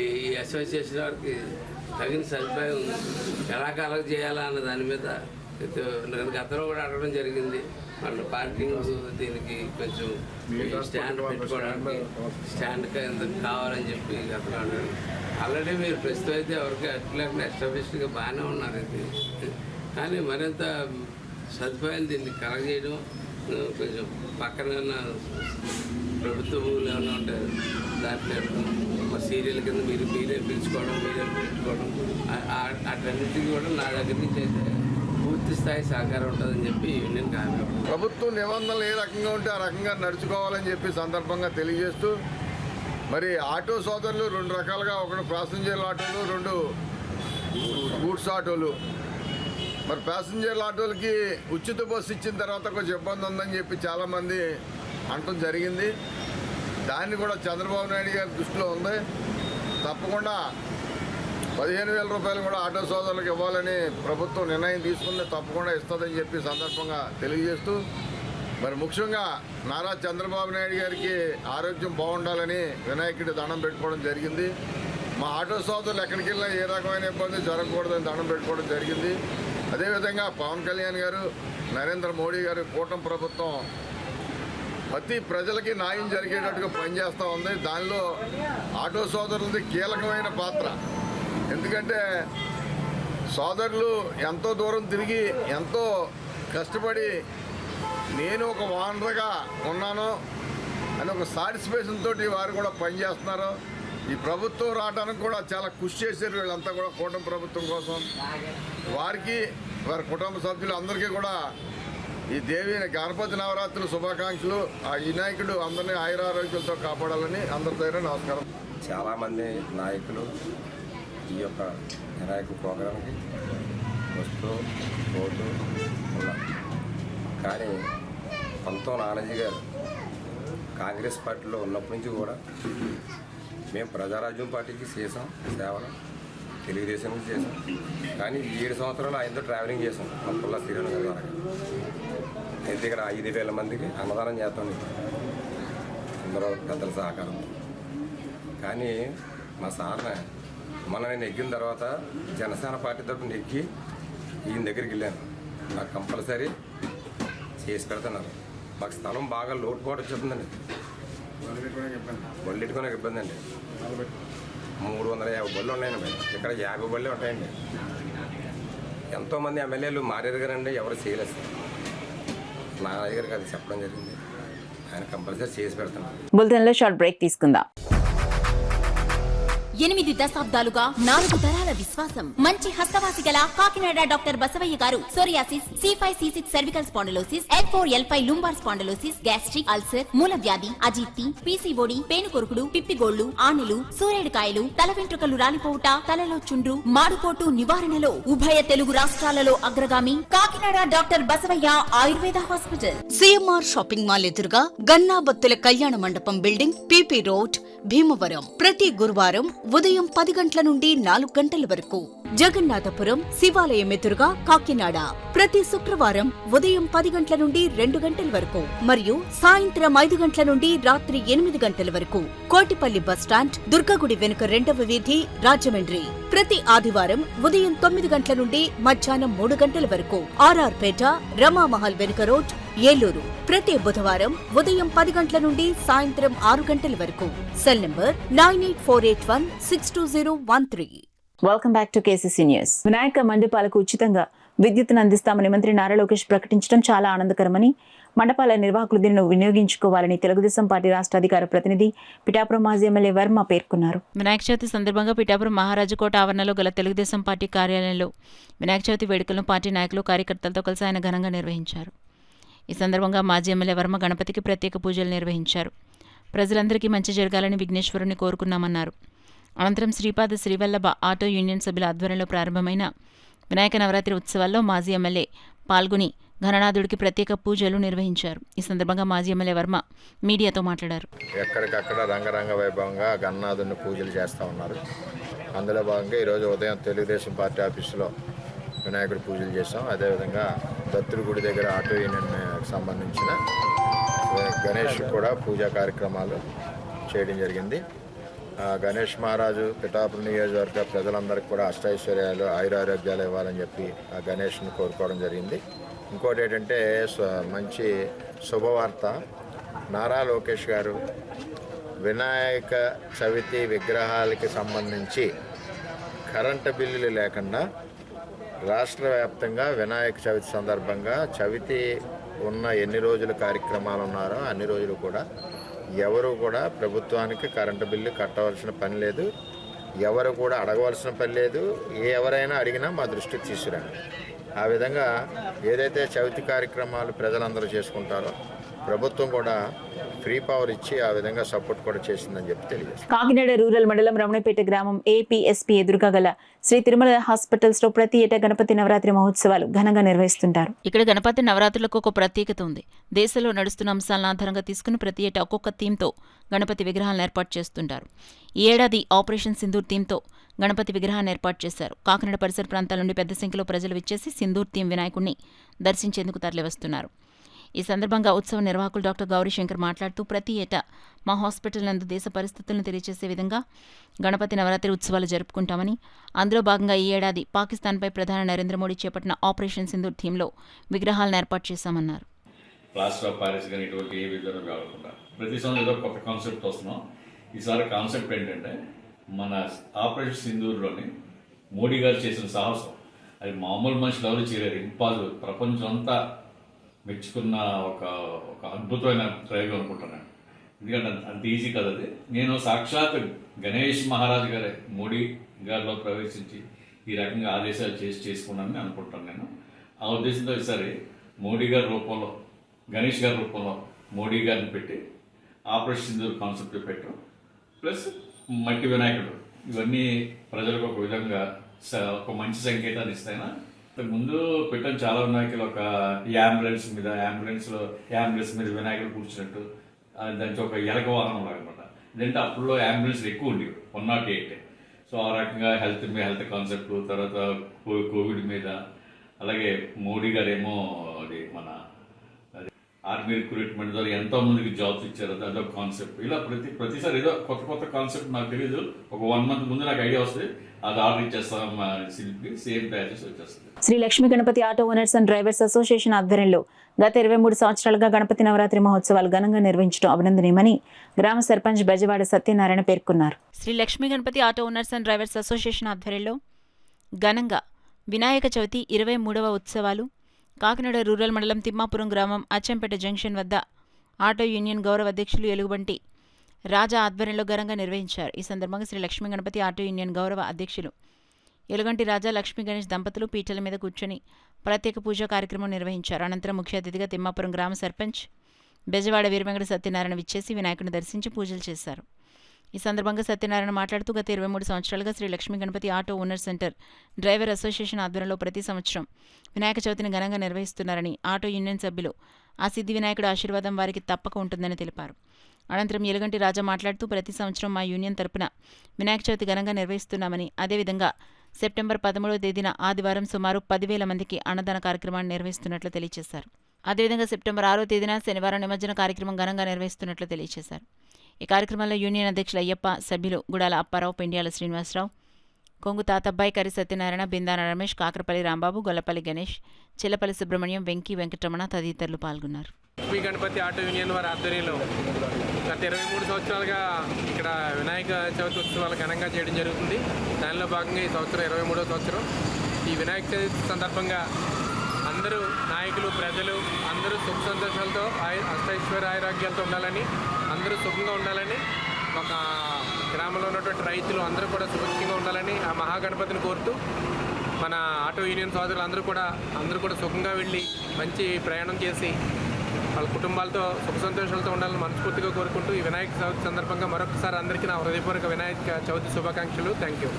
Speaker 6: ఈ అసోసియేషన్ వారికి తగిన సదుపాయం ఎలా కలగ చేయాలా అన్న దాని మీద గతంలో కూడా అడగడం జరిగింది. వాళ్ళు పార్కింగ్ దీనికి కొంచెం స్టాండ్ పెట్టుకోవడానికి స్టాండ్ కావాలని చెప్పి గతంలో అడగడం. ఆల్రెడీ మీరు ప్రస్తుతం అయితే ఎవరికి అట్లా ఎస్టాబ్లిష్డ్గా బాగానే ఉన్నారు. ఇది కానీ మరింత సదుపాయాలు దీన్ని కలగజేయడం, కొంచెం పక్కన ప్రభుత్వ భూములు ఏమైనా ఉంటాయి దాంట్లో సీరియల్ కింద మీరే పిలుచుకోవడం, అటన్నిటికీ కూడా నా దగ్గర నుంచి అయితే పూర్తి స్థాయి సహకారం ఉంటుందని చెప్పి యూనియన్ హామీ.
Speaker 11: ప్రభుత్వం నిబంధనలు ఏ రకంగా ఉంటే ఆ రకంగా నడుచుకోవాలని చెప్పి సందర్భంగా తెలియజేస్తూ, మరి ఆటో సోదరులు 2 రకాలుగా, ఒకటి ప్యాసింజర్ల ఆటోలు, 2 గూడ్స్ ఆటోలు. మరి ప్యాసింజర్ల ఆటోలకి ఉచిత బస్సు ఇచ్చిన తర్వాత కొంచెం ఇబ్బంది ఉందని చెప్పి చాలామంది అంటం జరిగింది. దాన్ని కూడా చంద్రబాబు నాయుడు గారి దృష్టిలో ఉంది. తప్పకుండా 15,000 రూపాయలు కూడా ఆటో సోదరులకు ఇవ్వాలని ప్రభుత్వం నిర్ణయం తీసుకుంది. తప్పకుండా ఇస్తుందని చెప్పి సందర్భంగా తెలియజేస్తూ, మరి ముఖ్యంగా నారా చంద్రబాబు నాయుడు గారికి ఆరోగ్యం బాగుండాలని వినాయకుడి దండం పెట్టుకోవడం జరిగింది. మా ఆటో సోదరులు ఎక్కడికి వెళ్ళినా ఏ రకమైన ఇబ్బంది జరగకూడదని దండం పెట్టుకోవడం జరిగింది. అదేవిధంగా పవన్ కళ్యాణ్ గారు, నరేంద్ర మోడీ గారు, కూటమి ప్రభుత్వం ప్రతి ప్రజలకి న్యాయం జరిగేటట్టుగా పనిచేస్తూ ఉంది. దానిలో ఆటో సోదరులది కీలకమైన పాత్ర. ఎందుకంటే సోదరులు ఎంతో దూరం తిరిగి ఎంతో కష్టపడి నేను ఒక ఓనర్గా ఉన్నాను అని ఒక సాటిస్ఫాక్షన్ తోటి వారు కూడా పనిచేస్తున్నారు. ఈ ప్రభుత్వం రావడానికి కూడా చాలా కృషి చేశారు వీళ్ళంతా కూడా కూటమి ప్రభుత్వం కోసం. వారికి వారి కుటుంబ సభ్యులు అందరికీ కూడా ఈ దేవి గణపతి నవరాత్రులు శుభాకాంక్షలు. ఆ వినాయకుడు అందరినీ ఆయురారోగ్యాలతో కాపాడాలని అందరి దగ్గర నమస్కారం.
Speaker 12: చాలామంది నాయకులు ఈ యొక్క వినాయక ప్రోగ్రాంకి వస్తూ పోతూ ఉన్నారు. కానీ పంతో నానాజీ గారు కాంగ్రెస్ పార్టీలో ఉన్నప్పటి నుంచి కూడా మేము ప్రజారాజ్యం పార్టీకి చేసాం సేవలు, తెలుగుదేశానికి చేసాం. కానీ 7 సంవత్సరాలు ఆయనతో ట్రావెలింగ్ చేసాం. మా పుల్ల శ్రీరామ్ గారి ద్వారా అయితే ఇక్కడ 5,000 మందికి అన్నదానం చేస్తాం అందరూ పెద్దల సహకారం. కానీ మా సార్ని మొన్న నేను ఎక్కిన తర్వాత జనసేన పార్టీ తరఫున ఎక్కి ఈయన దగ్గరికి వెళ్ళాను. నాకు కంపల్సరీ చేసి పెడుతున్నారు. మాకు స్థలం బాగా లోటుపాటు వచ్చేస్తుందండి. బళ్ళు పెట్టుకునే ఇబ్బంది అండి. 350 బళ్ళు ఉన్నాయండి. ఇక్కడ 50 బళ్ళే ఉంటాయండి. ఎంతోమంది ఎమ్మెల్యేలు మారారు కదండి, ఎవరు చేయలేదు. నా దగ్గరికి అది చెప్పడం జరిగింది. ఆయన కంపల్సరీ చేసి పెడుతున్నారు.
Speaker 4: బులెటిన్లో షార్ట్ బ్రేక్ తీసుకుందాం.
Speaker 2: 8 దశాబ్దాలుగా 4 తరాల విశ్వాసం. మంచి హస్తవాసి గల కాకినాడ డాక్టర్ బసవయ్య గారు psoriasis, C5, C6 cervical spondylosis, L4, L5 lumbar spondylosis, gastric ulcer, మూలవ్యాధి, అజీర్తి, పీసీఓడి, పేనుకొరుకుడు, పిప్పిగోళ్లు, ఆనెలు, సూరేడుకాయలు, తల వెంట్రుకలు రాలిపోవుట, తలలో చుండ్రు, మాడుపోటు నివారణలో ఉభయ తెలుగు రాష్ట్రాలలో అగ్రగామి Kakinada doctor Basavaiah Ayurveda hospital.
Speaker 3: CMR shopping mall ఎదురుగా గన్నాబత్తుల కళ్యాణ మండపం బిల్డింగ్, PP రోడ్, భీమవరం. ప్రతి గురువారం ఉదయం 10 గంటల నుండి 4 గంటల వరకు. జగన్నాథపురం శివాలయం ఎదురుగా కాకినాడ ప్రతి శుక్రవారం ఉదయం 10 గంటల నుండి 2 గంటల వరకు మరియు సాయంత్రం 5 గంటల నుండి రాత్రి 8 గంటల వరకు. కోటిపల్లి బస్టాండ్, దుర్గగుడి వెనుక 2వ వీధి, రాజమండ్రి ప్రతి ఆదివారం ఉదయం 9 గంటల నుండి మధ్యాహ్నం 3 గంటల వరకు. RR పేట, రమామహల్ వెనుక రోడ్, ఏలూరు ప్రతి బుధవారం ఉదయం 10 గంటల నుండి సాయంత్రం 6 గంటల వరకు. Cell number 9848162013.
Speaker 4: Welcome back to KCC news. Vinayaka మండపాలకు ఉచితంగా విద్యుత్తును అందిస్తామని మంత్రి నారా లోకేష్ ప్రకటించడం చాలా ఆనందకరమని, మండపాల నిర్వాహకులు దీనిని వినియోగించుకోవాలని తెలుగుదేశం పార్టీ రాష్ట్ర అధికార ప్రతినిధి పిఠాపురం మాజీ ఎమ్మెల్యే వర్మ పేర్కొన్నారు.
Speaker 5: వినాయక చవితి సందర్భంగా పిఠాపురం మహారాజుకోట ఆవరణలో గల తెలుగుదేశం పార్టీ కార్యాలయంలో వినాయక చవితి వేడుకలను పార్టీ నాయకులు, కార్యకర్తలతో కలిసి ఆయన ఘనంగా నిర్వహించారు. ఈ సందర్భంగా మాజీ ఎమ్మెల్యే వర్మ గణపతికి ప్రత్యేక పూజలు నిర్వహించారు. ప్రజలందరికీ మంచి జరగాలని విఘ్నేశ్వరుని కోరుకున్నామన్నారు. అనంతరం శ్రీపాద శ్రీవల్లభ ఆటో యూనియన్ సభ్యుల ఆధ్వర్యంలో ప్రారంభమైన వినాయక నవరాత్రి ఉత్సవాల్లో మాజీ ఎమ్మెల్యే పాల్గొని గణనాథుడికి ప్రత్యేక పూజలు నిర్వహించారు. ఈ సందర్భంగా మాజీ ఎమ్మెల్యే వర్మ మీడియాతో మాట్లాడారు.
Speaker 13: ఎక్కడికక్కడ రంగరంగ వైభవంగా గణనాథుడిని పూజలు చేస్తూ ఉన్నారు. అందులో భాగంగా ఈరోజు ఉదయం తెలుగుదేశం పార్టీ ఆఫీసులో వినాయకుడి పూజలు చేసాం. అదేవిధంగా దత్తుడి గుడి దగ్గర ఆటో యూనియన్ సంబంధించిన గణేష్ కూడా పూజా కార్యక్రమాలు చేయడం జరిగింది. గణేష్ మహారాజు పిఠాపురం నియోజకవర్గ ప్రజలందరికీ కూడా అష్టైశ్వర్యాలు, ఆయురారోగ్యాలు ఇవ్వాలని చెప్పి ఆ గణేష్ని కోరుకోవడం జరిగింది. ఇంకోటి ఏంటంటే మంచి శుభవార్త, నారా లోకేష్ గారు వినాయక చవితి విగ్రహాలకి సంబంధించి కరెంటు బిల్లులు లేకుండా రాష్ట్ర వ్యాప్తంగా వినాయక చవితి సందర్భంగా చవితి ఉన్న ఎన్ని రోజులు కార్యక్రమాలు ఉన్నారో అన్ని రోజులు కూడా ఎవరు కూడా ప్రభుత్వానికి కరెంటు బిల్లు కట్టవలసిన పని లేదు, ఎవరు కూడా అడగవలసిన పని లేదు. ఎవరైనా అడిగినా మా దృష్టికి తీసుకురండి. ఆ విధంగా ఏదైతే చవితి కార్యక్రమాలు ప్రజలందరూ చేసుకుంటారో ప్రభుత్వం కూడా ఫ్రీ పవర్ ఇచ్చి ఆ విధంగా సపోర్ట్ కూడా చేసిందని చెప్పి తెలియజేస్తాను.
Speaker 4: కాకినాడ రూరల్ మండలం రమణపేట గ్రామం ఏపీఎస్పీ ఎదురుగా గల శ్రీ తిరుమల హాస్పిటల్స్ లో ప్రతి ఏటా గణపతి నవరాత్రి మహోత్సవాలు ఘనంగా నిర్వహిస్తుంటారు.
Speaker 5: ఇక్కడ గణపతి నవరాత్రులకు ఒక ప్రత్యేకత ఉంది. దేశంలో నడుస్తున్న అంశాలను ఆధారంగా తీసుకుని ప్రతి ఏటా ఒక్కొక్క థీమ్తో గణపతి విగ్రహాలను ఏర్పాటు చేస్తుంటారు. ఈ ఏడాది ఆపరేషన్ సింధూర్ థీమ్తో గణపతి విగ్రహాన్ని ఏర్పాటు చేశారు. కాకినాడ పరిసర ప్రాంతాల నుండి పెద్ద సంఖ్యలో ప్రజలు విచ్చేసి సింధూర్ థీమ్ వినాయకుడిని దర్శించేందుకు తరలివస్తున్నారు. ఈ సందర్భంగా ఉత్సవ నిర్వాహకులు డాక్టర్ గౌరీశంకర్ మాట్లాడుతూ ప్రతి ఏటా మా హాస్పిటల్ నందు దేశ పరిస్థితులను తెలియజేసే విధంగా గణపతి నవరాత్రి ఉత్సవాలు జరుపుకుంటామని, అందులో భాగంగా ఈ ఏడాది పాకిస్తాన్పై ప్రధాని నరేంద్ర మోడీ చేపట్టిన ఆపరేషన్ సింధూర్ థీమ్లో విగ్రహాలను ఏర్పాటు చేశామన్నారు.
Speaker 14: ప్లాస్టర్ ఆఫ్ ప్యారిస్ కానీ ఇటువంటి ఏ విధంగా కాకుండా ప్రతి సంవత్సరం ఏదో కొత్త కాన్సెప్ట్ వస్తున్నాం. ఈసారి కాన్సెప్ట్ ఏంటంటే మన ఆపరేషన్ సింధూర్లోని మోడీ గారు చేసిన సాహసం అది మామూలు మనుషులు ఎవరు చేయలేరు. ఇంపాసిబుల్. ప్రపంచం అంతా మెచ్చుకున్న ఒక అద్భుతమైన ప్రయోగం అనుకుంటున్నాను. ఎందుకంటే అంత ఈజీ కదా అది. నేను సాక్షాత్ గణేష్ మహారాజ్ గారే మోడీ గారిలో ప్రవేశించి ఈ రకంగా ఆదేశాలు చేసుకున్నానని అనుకుంటాను. నేను ఆ ఉద్దేశంతో ఈసారి మోడీ గారి రూపంలో, గణేష్ గారి రూపంలో మోడీ గారిని పెట్టి ఆపరేషన్ సింధూర్ కాన్సెప్ట్ పెట్టాం. ప్లస్ మట్టి వినాయకుడు, ఇవన్నీ ప్రజలకు ఒక విధంగా ఒక మంచి సంకేతాన్ని ఇస్తాయినా. ముందు పెట్టాం చాలా వినాయకులు, ఒక అంబులెన్స్ మీద వినాయకుడు కూర్చున్నట్టు, దానికి ఒక ఎలక వాహనం లాగనమాట. ఇదంటే అప్పుడులో అంబులెన్స్లు ఎక్కువ ఉండేవి, 108. సో ఆ రకంగా హెల్త్ కాన్సెప్ట్, తర్వాత కోవిడ్ మీద, అలాగే మోడీ గారేమో అది మన ఆర్మీ రిక్రూట్మెంట్ ద్వారా ఎంతో మందికి జాబ్స్ ఇచ్చారు, అదొక కాన్సెప్ట్. ఇలా ప్రతిసారి ఏదో కొత్త కాన్సెప్ట్ నాకు తెలియదు. ఒక 1 month ముందు నాకు ఐడియా వస్తుంది, అది ఆర్డర్ ఇచ్చేస్తాం, శిల్పి సేమ్ తయారు చేసి వచ్చేస్తుంది.
Speaker 4: Shri Lakshmi Ganapati auto owners and drivers association ఆధ్వర్యంలో గత 23 సంవత్సరాలుగా గణపతి నవరాత్రి మహోత్సవాలు ఘనంగా నిర్వహించడం అభినందనీయమని గ్రామ సర్పంచ్ బెజవాడ సత్యనారాయణ పేర్కొన్నారు.
Speaker 5: Shri Lakshmi Ganapati auto owners and drivers association ఆధ్వర్యంలో ఘనంగా వినాయక చవితి 23వ ఉత్సవాలు కాకినాడ రూరల్ మండలం తిమ్మాపురం గ్రామం అచ్చంపేట జంక్షన్ వద్ద ఆటో యూనియన్ గౌరవ అధ్యక్షులు ఎలుగుబంటి రాజా ఆధ్వర్యంలో ఘనంగా నిర్వహించారు. ఈ సందర్భంగా శ్రీ లక్ష్మీ గణపతి ఆటో యూనియన్ గౌరవ అధ్యక్షులు ఎలుగంటి రాజా, లక్ష్మీ గణేష్ దంపతులు పీటల మీద కూర్చొని ప్రత్యేక పూజా కార్యక్రమం నిర్వహించారు. అనంతరం ముఖ్య అతిథిగా తిమ్మాపురం గ్రామ సర్పంచ్ బెజవాడ వీరవెంకట సత్యనారాయణ విచ్చేసి వినాయకుడిని దర్శించి పూజలు చేశారు. ఈ సందర్భంగా సత్యనారాయణ మాట్లాడుతూ గత 23 సంవత్సరాలుగా Shri Lakshmi Ganapati auto owner centre driver association ఆధ్వర్యంలో ప్రతి సంవత్సరం వినాయక చవితిని ఘనంగా నిర్వహిస్తున్నారని, ఆటో యూనియన్ సభ్యులు ఆ సిద్ధి వినాయకుడు ఆశీర్వాదం వారికి తప్పక ఉంటుందని తెలిపారు. అనంతరం ఎలుగంటి రాజా మాట్లాడుతూ ప్రతి సంవత్సరం మా యూనియన్ తరపున వినాయక చవితి ఘనంగా నిర్వహిస్తున్నామని, అదేవిధంగా సెప్టెంబర్ 13వ తేదీన ఆదివారం సుమారు 10,000 మందికి అన్నదాన కార్యక్రమాన్ని నిర్వహిస్తున్నట్లు తెలియజేశారు. అదేవిధంగా సెప్టెంబర్ 6వ తేదీన శనివారం నిమజ్జన కార్యక్రమం ఘనంగా నిర్వహిస్తున్నట్లు తెలియజేశారు. ఈ కార్యక్రమంలో యూనియన్ అధ్యక్షులు అయ్యప్ప, సభ్యులు గుడాల అప్పారావు, పెండ్యాల శ్రీనివాసరావు, కొంగు తాతబ్బాయి, కరి సత్యనారాయణ, బిందాన రమేష్, కాకరపల్లి రాంబాబు, గొల్లపల్లి గణేష్, చిల్లపల్లి సుబ్రహ్మణ్యం, వెంకీ వెంకటరమణ తదితరులు పాల్గొన్నారు.
Speaker 9: లక్ష్మీ గణపతి ఆటో యూనియన్ వారి ఆధ్వర్యంలో గత 23 సంవత్సరాలుగా ఇక్కడ వినాయక చవితి ఉత్సవాలు ఘనంగా చేయడం జరుగుతుంది. దానిలో భాగంగా ఈ సంవత్సరం 23వ సంవత్సరం. ఈ వినాయక చవితి సందర్భంగా అందరూ నాయకులు, ప్రజలు అందరూ సుఖ సంతోషాలతో, అష్టైశ్వర్య ఆరోగ్యాలతో ఉండాలని, అందరూ సుఖంగా ఉండాలని, ఒక గ్రామంలో ఉన్నటువంటి రైతులు అందరూ కూడా సుభిక్షంగా ఉండాలని ఆ మహాగణపతిని కోరుతూ మన ఆటో యూనియన్ సోదరులు అందరూ కూడా సుఖంగా వెళ్ళి మంచి ప్రయాణం చేసి వాళ్ళ కుటుంబాలతో సుఖ సంతోషాలతో ఉండాలని మనస్ఫూర్తిగా కోరుకుంటూ ఈ వినాయక చవితి సందర్భంగా మరొకసారి అందరికీ నా హృదయపూర్వక వినాయక చవితి శుభాకాంక్షలు. Thank you.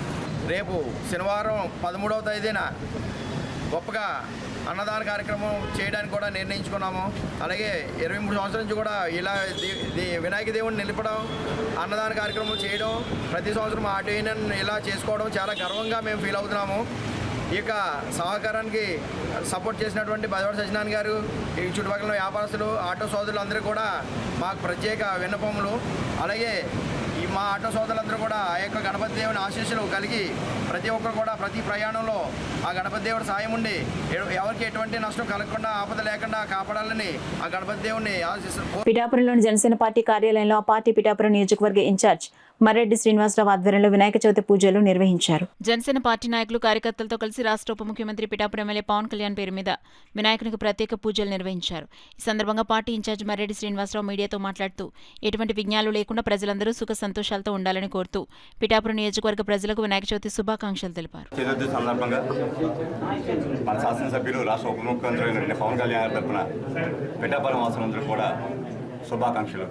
Speaker 15: రేపు శనివారం 13వ తేదీన గొప్పగా అన్నదాన కార్యక్రమం చేయడానికి కూడా నిర్ణయించుకున్నాము. అలాగే 23 సంవత్సరాల నుంచి కూడా ఇలా వినాయక దేవుడిని నిలపడం, అన్నదాన కార్యక్రమం చేయడం, ప్రతి సంవత్సరం ఆటో యూనియన్ ఇలా చేసుకోవడం చాలా గర్వంగా మేము ఫీల్ అవుతున్నాము. ఈ యొక్క సహకారానికి సపోర్ట్ చేసినటువంటి బెజవాడ సత్యనారాయణ గారు, ఈ చుట్టుపక్కల వ్యాపారస్తులు, ఆటో సోదరులు అందరూ కూడా మాకు ప్రత్యేక విన్నపములు. అలాగే ఈ మా ఆటో సోదరులందరూ కూడా ఆ యొక్క గణపతి దేవుని ఆశీస్సులు కలిగి ప్రతి ఒక్కరు కూడా ప్రతి ప్రయాణంలో ఆ గణపతి దేవుడి సాయం ఉండి ఎవరికి ఎటువంటి నష్టం కలగకుండా, ఆపద లేకుండా కాపాడాలని ఆ గణపతి దేవుడిని ఆశిస్తున్నాం.
Speaker 4: పిఠాపురంలోని జనసేన పార్టీ కార్యాలయంలో ఆ పార్టీ పిఠాపురం నియోజకవర్గ ఇన్ఛార్జ్ మర్రెడ్డి శ్రీనివాసరావు ఆధ్వర్యంలో వినాయక చవితి పూజలు నిర్వహించారు.
Speaker 5: జనసేన పార్టీ నాయకులు, కార్యకర్తలతో కలిసి రాష్ట్ర ఉప ముఖ్యమంత్రి పిఠాపురం ఎమ్మెల్యే పవన్ కళ్యాణ్ పేరు మీద వినాయకునికి ప్రత్యేక పూజలు నిర్వహించారు. ఈ సందర్భంగా పార్టీ ఇన్ఛార్జ్ మర్రెడ్డి శ్రీనివాసరావు మీడియాతో మాట్లాడుతూ ఎటువంటి విఘ్నాలు లేకుండా ప్రజలందరూ సుఖ సంతోషాలతో ఉండాలని కోరుతూ పిఠాపురం నియోజకవర్గ ప్రజలకు వినాయక చవితి శుభాకాంక్షలు తెలిపారు.
Speaker 16: సందర్భంగా మన శాసనసభ్యులు, రాష్ట్ర ఉప ముఖ్యమంత్రి పవన్ కళ్యాణ్ తరఫున పిఠాపురం వాసులందరూ కూడా శుభాకాంక్షలు.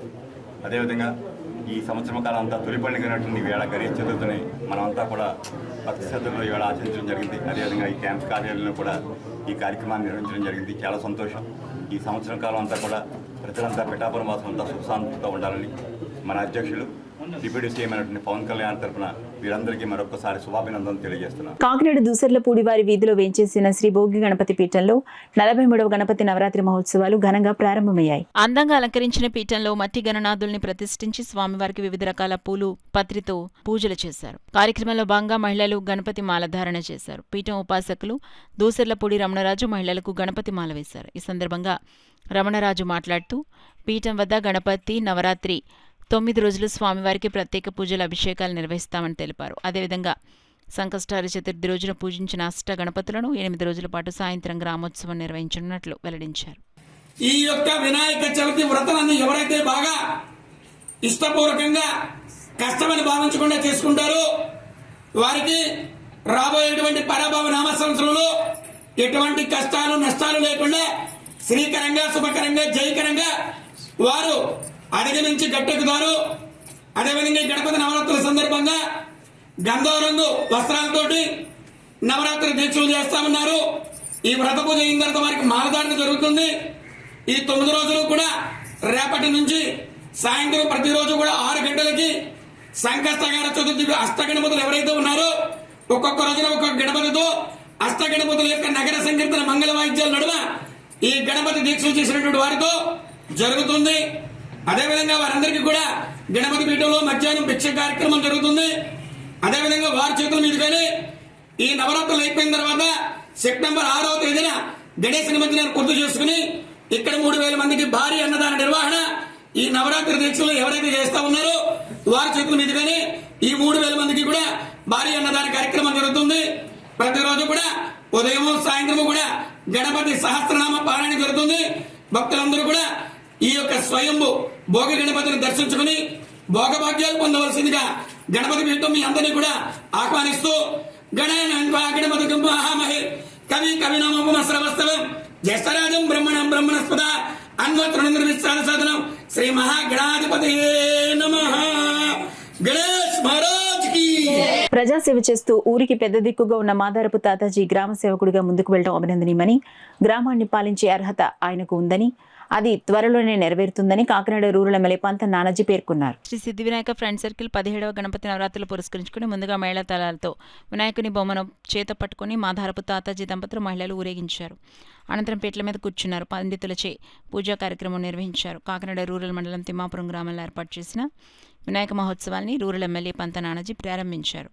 Speaker 16: అదేవిధంగా ఈ సంవత్సరం కాలం అంతా తొలి పండుగైనటువంటి వేళ గణేష్ చతుర్థిని మనమంతా కూడా భక్తి శ్రద్ధలో ఈవేళ ఆచరించడం జరిగింది. అదేవిధంగా ఈ క్యాంప్ కార్యాలయంలో కూడా ఈ కార్యక్రమాన్ని నిర్వహించడం జరిగింది. చాలా సంతోషం. ఈ సంవత్సరం కాలం అంతా కూడా ప్రజలంతా పిఠాపురం వాసం అంతా సుఖశాంతితో ఉండాలని మన అధ్యక్షులు డిప్యూటీ సీఎం అయినటువంటి పవన్ కళ్యాణ్ తరఫున వీరందరికీ మరొకసారి శుభాభినందనలు తెలియజేస్తున్నాను.
Speaker 4: కాకినాడ దూసర్లపూడి వారి వీధిలో వేంచేసిన శ్రీ భోగి గణపతి పీఠంలో 43వ గణపతి నవరాత్రి మహోత్సవాలు ఘనంగా ప్రారంభమయ్యాయి.
Speaker 5: అందంగా అలంకరించిన పీఠంలో మట్టి గణనాథుల్ని ప్రతిష్ఠించి స్వామివారికి వివిధ రకాల పూలు పత్రితో పూజలు చేశారు. కార్యక్రమంలో భాగంగా మహిళలు గణపతి మాల ధారణ చేశారు. పీఠం ఉపాసకులు దూసర్లపూడి రమణరాజు మహిళలకు గణపతి మాల వేశారు. ఈ సందర్భంగా రమణరాజు మాట్లాడుతూ పీఠం వద్ద గణపతి నవరాత్రి 9 రోజులు స్వామివారికి ప్రత్యేక పూజలు అభిషేకాలు నిర్వహిస్తామని తెలిపారు. అదేవిధంగా సంకష్టహార చతుర్థి రోజున పూజించిన అష్ట గణపతులను 8 రోజుల పాటు సాయంత్రం గ్రామోత్సవం నిర్వహించనున్నట్లు వెల్లడించారు.
Speaker 17: ఈ యొక్క వినాయక చవితి వ్రతాన్ని ఎవరైతే బాగా ఇష్టపూర్వకంగా కష్టమని భావించకుండా చేసుకుంటారో వారికి రాబోయేటువంటి పరాభవ నామ సంవత్సరంలో ఎటువంటి కష్టాలు నష్టాలు లేకుండా శ్రీకరంగా శుభకరంగా జయకరంగా వారు అధిగమించి గట్టెక్కుతారు. అదేవిధంగా గణపతి నవరాత్రుల సందర్భంగా గంధం రంగు వస్త్రాలతోటి నవరాత్రి దీక్షలు చేస్తామన్నారు. ఈ వ్రత పూజ అయిన తర్వాత వారికి మాలధారణ జరుగుతుంది. ఈ 9 రోజులు కూడా రేపటి నుంచి సాయంత్రం ప్రతిరోజు కూడా 6 గంటలకి సంకష్టహార చతుర్థి అష్టగణపతులు ఎవరైతే ఉన్నారో ఒక్కొక్క రోజున ఒక్కొక్క గణపతితో అష్టగణపతుల యొక్క నగర సంకీర్తన మంగళ వాయిద్యాల నడుమ ఈ గణపతి దీక్షలు చేసినటువంటి వారితో జరుగుతుంది. అదేవిధంగా వారందరికీ కూడా గణపతి పీఠంలో మధ్యాహ్నం భిక్ష కార్యక్రమం జరుగుతుంది. అదేవిధంగా వారి చేతుల మీదుగానే ఈ నవరాత్రులు అయిపోయిన తర్వాత సెప్టెంబర్ 6వ తేదీన గణేశ నిమజ్జనాన్ని పూర్తి చేసుకుని ఇక్కడ 3000 మందికి భారీ అన్నదాన నిర్వహణ ఈ నవరాత్రి దీక్షలు ఎవరైతే చేస్తా ఉన్నారో వారి చేతుల మీదుగానే ఈ 3000 మందికి కూడా భారీ అన్నదాన కార్యక్రమం జరుగుతుంది. ప్రతిరోజు కూడా ఉదయం సాయంత్రం కూడా గణపతి సహస్రనామ పారాయణ జరుగుతుంది. భక్తులందరూ కూడా ఈ యొక్క స్వయంభు భోగి గణపతిని దర్శించుకుని భోగభాగ్యాలు పొందవలసిందిగా గణపతి పీఠం మీ అందరినీ కూడా ఆహ్వానిస్తూ గణపతి మహామహే కవి కవినామశ్రవస్తవం జ్యేష్ఠరాజం బ్రహ్మణం బ్రహ్మణస్పద అన్వతృణం శ్రీ మహాగణాధిపతి నమః. గణేష్ మహారాజ్ కి
Speaker 4: ప్రజాసేవ చేస్తూ ఊరికి పెద్ద దిక్కుగా ఉన్న మాదారపు తాతాజీ గ్రామ సేవకుడిగా ముందుకు వెళ్లడం అభినందనీయమని, గ్రామాన్ని పాలించే అర్హత ఆయనకు ఉందని, అది త్వరలోనే నెరవేరుతుందని కాకినాడ రూరల్ ఎమ్మెల్యే పంత నానాజీ పేర్కొన్నారు.
Speaker 5: శ్రీ సిద్ధి వినాయక ఫ్రెండ్ సర్కిల్ 17వ గణపతి నవరాత్రులు పురస్కరించుకుని ముందుగా మేళ తాళాలతో వినాయకుని బొమ్మను చేత పట్టుకుని మాధారపు తాతాజీ దంపతులు మహిళలు ఊరేగించారు. అనంతరం పీటల మీద కూర్చున్నారు. పండితులచే పూజా కార్యక్రమం నిర్వహించారు. కాకినాడ రూరల్ మండలం తిమ్మాపురం గ్రామంలో ఏర్పాటు చేసిన వినాయక మహోత్సవాన్ని రూరల్ ఎమ్మెల్యే పంత నానాజీ ప్రారంభించారు.